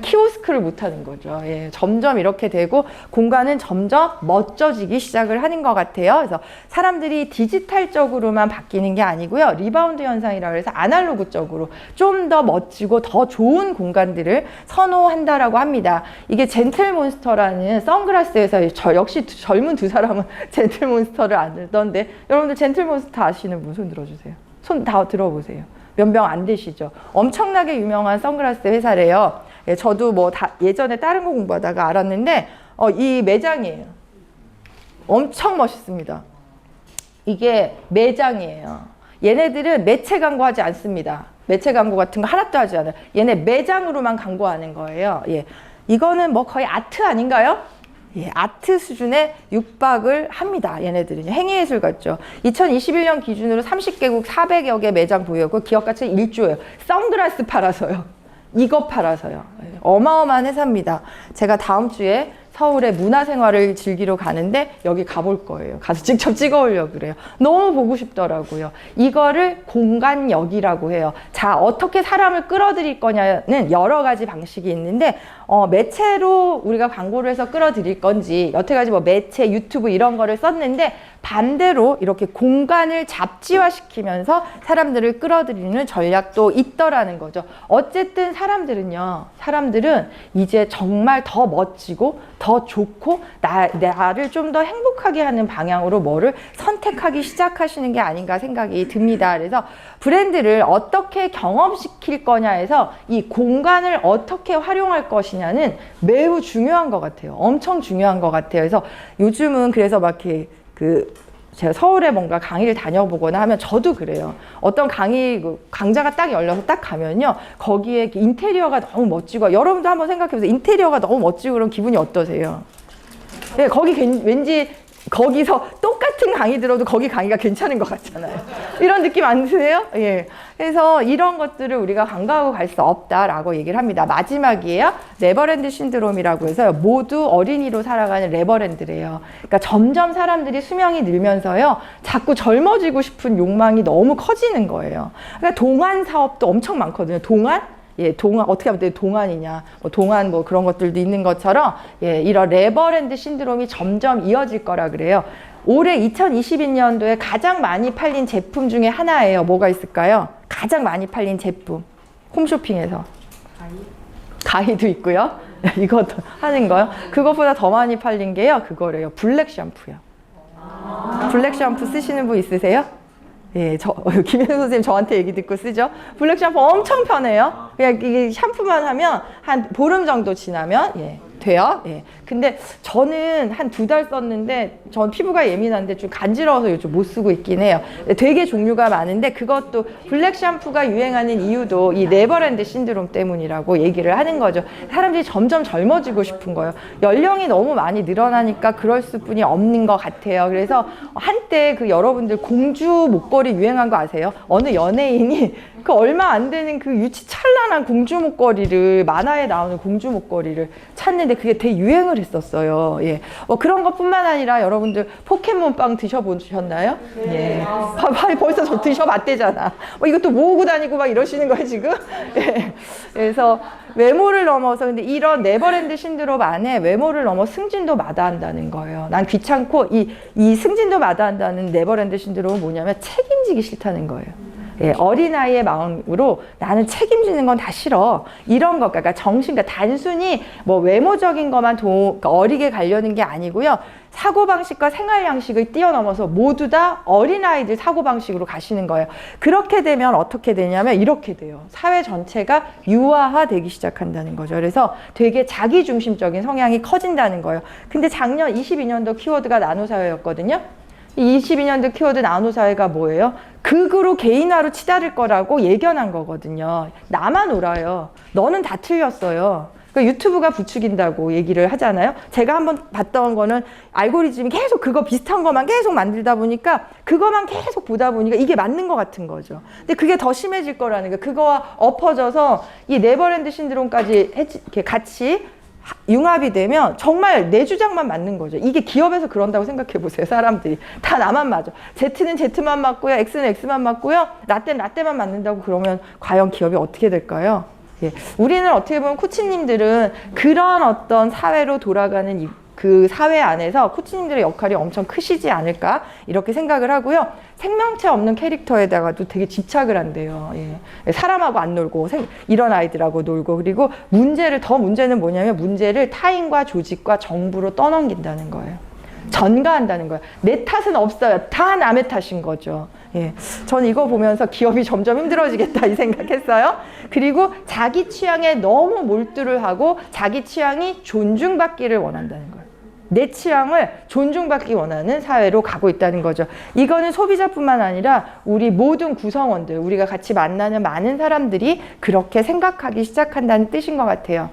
키오스크를 못 하는 거죠. 예, 점점 이렇게 되고 공간은 점점 멋져지기 시작을 하는 것 같아요. 그래서 사람들이 디지털적으로만 바뀌는 게 아니고요. 리바운드 현상이라고 해서 아날로그적으로 좀 더 멋지고 더 좋은 공간들을 선호한다라고 합니다. 이게 젠틀몬스터라는 선글라스에서 역시 젊은 두 사람은 젠틀몬스터를 알던데 여러분들 젠틀몬스터 아시는 분 손 들어주세요. 손 다 들어보세요. 몇 명 안 되시죠? 엄청나게 유명한 선글라스 회사래요. 예, 저도 뭐 예전에 다른 거 공부하다가 알았는데 이 매장이에요. 엄청 멋있습니다. 이게 매장이에요. 얘네들은 매체 광고하지 않습니다. 매체 광고 같은 거 하나도 하지 않아요. 얘네 매장으로만 광고하는 거예요. 예. 이거는 뭐 거의 아트 아닌가요? 예, 아트 수준에 육박을 합니다. 얘네들은 행위예술 같죠. 2021년 기준으로 30개국 400여 개 매장 보유하고 기업 가치 1조예요. 선글라스 팔아서요. 이거 팔아서요. 예, 어마어마한 회사입니다. 제가 다음 주에 서울에 문화생활을 즐기러 가는데 여기 가볼 거예요. 가서 직접 찍어오려고 그래요. 너무 보고 싶더라고요. 이거를 공간역이라고 해요. 자, 어떻게 사람을 끌어들일 거냐는 여러 가지 방식이 있는데 매체로 우리가 광고를 해서 끌어들일 건지 여태까지 뭐 매체, 유튜브 이런 거를 썼는데 반대로 이렇게 공간을 잡지화시키면서 사람들을 끌어들이는 전략도 있더라는 거죠. 어쨌든 사람들은 이제 정말 더 멋지고 더 좋고 나를 좀 더 행복하게 하는 방향으로 뭐를 선택하기 시작하시는 게 아닌가 생각이 듭니다. 그래서 브랜드를 어떻게 경험시킬 거냐에서 이 공간을 어떻게 활용할 것이냐는 매우 중요한 것 같아요. 엄청 중요한 것 같아요. 그래서 요즘은 그래서 막 이렇게 제가 서울에 뭔가 강의를 다녀보거나 하면 저도 그래요. 어떤 강좌가 딱 열려서 딱 가면요. 거기에 인테리어가 너무 멋지고, 여러분도 한번 생각해보세요. 인테리어가 너무 멋지고 그럼 기분이 어떠세요? 네, 거기 왠지 거기서 똑같은 강의 들어도 거기 강의가 괜찮은 것 같잖아요. 이런 느낌 안 드세요? 예. 그래서 이런 것들을 우리가 간과하고 갈 수 없다라고 얘기를 합니다. 마지막이에요. 네버랜드 신드롬이라고 해서 모두 어린이로 살아가는 네버랜드래요. 그러니까 점점 사람들이 수명이 늘면서요. 자꾸 젊어지고 싶은 욕망이 너무 커지는 거예요. 그러니까 동안 사업도 엄청 많거든요. 동안? 예, 어떻게 하면 동안이냐, 동안 뭐 그런 것들도 있는 것처럼, 예, 이런 네버랜드 신드롬이 점점 이어질 거라 그래요. 올해 2022년도에 가장 많이 팔린 제품 중에 하나예요. 뭐가 있을까요? 가장 많이 팔린 제품. 홈쇼핑에서. 가위도 있고요. 이것도 하는 거요. 그것보다 더 많이 팔린 게요. 그거래요. 블랙 샴푸요. 블랙 샴푸 쓰시는 분 있으세요? 예, 김현수 선생님 저한테 얘기 듣고 쓰죠. 블랙 샴푸 엄청 편해요. 그냥 이게 샴푸만 하면 한 보름 정도 지나면 돼요. 예. 근데 저는 한 2달 썼는데 전 피부가 예민한데 좀 간지러워서 요즘 못 쓰고 있긴 해요. 되게 종류가 많은데 그것도 블랙 샴푸가 유행하는 이유도 이 네버랜드 신드롬 때문이라고 얘기를 하는 거죠. 사람들이 점점 젊어지고 싶은 거예요. 연령이 너무 많이 늘어나니까 그럴 수뿐이 없는 것 같아요. 그래서 한때 여러분들 공주 목걸이 유행한 거 아세요? 어느 연예인이 그 얼마 안 되는 그 유치찬란한 공주 목걸이를, 만화에 나오는 공주 목걸이를 찾는데 그게 되게 유행을 했었어요. 예. 그런 것뿐만 아니라 여러분들 포켓몬빵 드셔보셨나요? 네. 예. 벌써 저 드셔봤대잖아. 이것도 모으고 다니고 막 이러시는 거예요, 지금? 예. 그래서 외모를 넘어서, 근데 이런 네버랜드 신드롬 안에 외모를 넘어 승진도 마다한다는 거예요. 난 귀찮고 이 승진도 마다한다는 네버랜드 신드롬은 뭐냐면 책임지기 싫다는 거예요. 예, 어린아이의 마음으로 나는 책임지는 건 다 싫어. 이런 것, 그러니까 그러니까 단순히 뭐 외모적인 것만 그러니까 어리게 가려는 게 아니고요. 사고방식과 생활 양식을 뛰어넘어서 모두 다 어린아이들 사고방식으로 가시는 거예요. 그렇게 되면 어떻게 되냐면 이렇게 돼요. 사회 전체가 유아화되기 시작한다는 거죠. 그래서 되게 자기중심적인 성향이 커진다는 거예요. 근데 작년 22년도 키워드가 나노사회였거든요. 22년도 키워드 나노사회가 뭐예요? 극으로 개인화로 치달을 거라고 예견한 거거든요. 나만 옳아요. 너는 다 틀렸어요. 그러니까 유튜브가 부추긴다고 얘기를 하잖아요. 제가 한번 봤던 거는 알고리즘이 계속 그거 비슷한 것만 계속 만들다 보니까 그거만 계속 보다 보니까 이게 맞는 것 같은 거죠. 근데 그게 더 심해질 거라는 거. 그거와 엎어져서 이 네버랜드 신드롬까지 이렇게 같이 융합이 되면 정말 내 주장만 맞는 거죠. 이게 기업에서 그런다고 생각해 보세요. 사람들이 다 나만 맞아. Z는 Z만 맞고요, X는 X만 맞고요, 라떼는 라떼만 맞는다고 그러면 과연 기업이 어떻게 될까요? 예. 우리는 어떻게 보면 코치님들은 그런 어떤 사회로 돌아가는 그 사회 안에서 코치님들의 역할이 엄청 크시지 않을까 이렇게 생각을 하고요. 생명체 없는 캐릭터에다가도 되게 집착을 한대요. 예. 사람하고 안 놀고 이런 아이들하고 놀고 그리고 문제는 뭐냐면 문제를 타인과 조직과 정부로 떠넘긴다는 거예요. 전가한다는 거예요. 내 탓은 없어요. 다 남의 탓인 거죠. 예. 저는 이거 보면서 기업이 점점 힘들어지겠다 이 생각했어요. 그리고 자기 취향에 너무 몰두를 하고 자기 취향이 존중받기를 원한다는 거예요. 내 취향을 존중받기 원하는 사회로 가고 있다는 거죠. 이거는 소비자뿐만 아니라 우리 모든 구성원들, 우리가 같이 만나는 많은 사람들이 그렇게 생각하기 시작한다는 뜻인 것 같아요.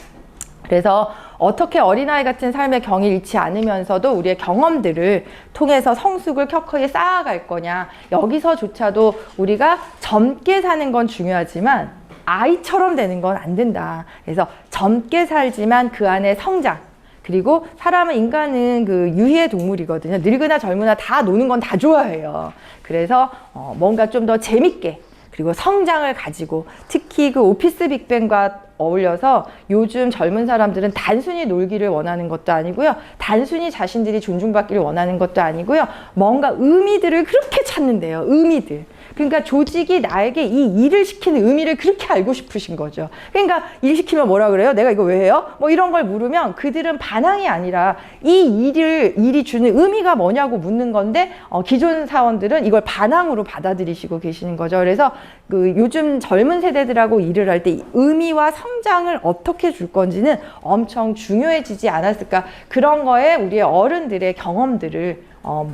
그래서 어떻게 어린아이 같은 삶의 경이 잃지 않으면서도 우리의 경험들을 통해서 성숙을 켜켜이 쌓아갈 거냐. 여기서조차도 우리가 젊게 사는 건 중요하지만 아이처럼 되는 건 안 된다. 그래서 젊게 살지만 그 안에 성장. 그리고 인간은 그 유희의 동물이거든요. 늙으나 젊으나 다 노는 건 다 좋아해요. 그래서 뭔가 좀 더 재밌게 그리고 성장을 가지고 특히 그 오피스 빅뱅과 어울려서 요즘 젊은 사람들은 단순히 놀기를 원하는 것도 아니고요. 단순히 자신들이 존중받기를 원하는 것도 아니고요. 뭔가 의미들을 그렇게 찾는데요. 의미들. 그러니까 조직이 나에게 이 일을 시키는 의미를 그렇게 알고 싶으신 거죠. 그러니까 일 시키면 뭐라 그래요? 내가 이거 왜 해요? 뭐 이런 걸 물으면 그들은 반항이 아니라 이 일이 주는 의미가 뭐냐고 묻는 건데 기존 사원들은 이걸 반항으로 받아들이시고 계시는 거죠. 그래서 그 요즘 젊은 세대들하고 일을 할 때 의미와 성장을 어떻게 줄 건지는 엄청 중요해지지 않았을까. 그런 거에 우리의 어른들의 경험들을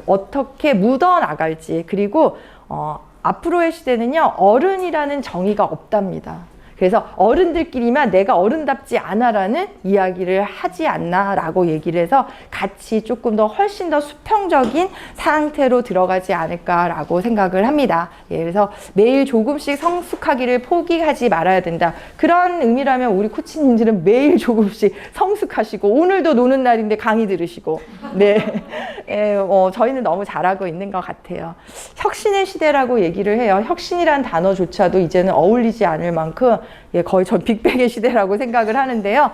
어떻게 묻어나갈지 그리고 앞으로의 시대는요, 어른이라는 정의가 없답니다. 그래서 어른들끼리만 내가 어른답지 않아라는 이야기를 하지 않나라고 얘기를 해서 같이 조금 더 훨씬 더 수평적인 상태로 들어가지 않을까라고 생각을 합니다. 예, 그래서 매일 조금씩 성숙하기를 포기하지 말아야 된다. 그런 의미라면 우리 코치님들은 매일 조금씩 성숙하시고 오늘도 노는 날인데 강의 들으시고 네, 예, 저희는 너무 잘하고 있는 것 같아요. 혁신의 시대라고 얘기를 해요. 혁신이란 단어조차도 이제는 어울리지 않을 만큼 예, 거의 전 빅뱅의 시대라고 생각을 하는데요.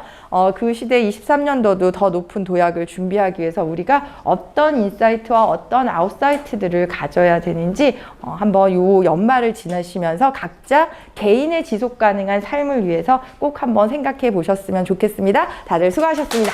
그 시대 23년도도 더 높은 도약을 준비하기 위해서 우리가 어떤 인사이트와 어떤 아웃사이트들을 가져야 되는지 한번 요 연말을 지나시면서 각자 개인의 지속 가능한 삶을 위해서 꼭 한번 생각해 보셨으면 좋겠습니다. 다들 수고하셨습니다.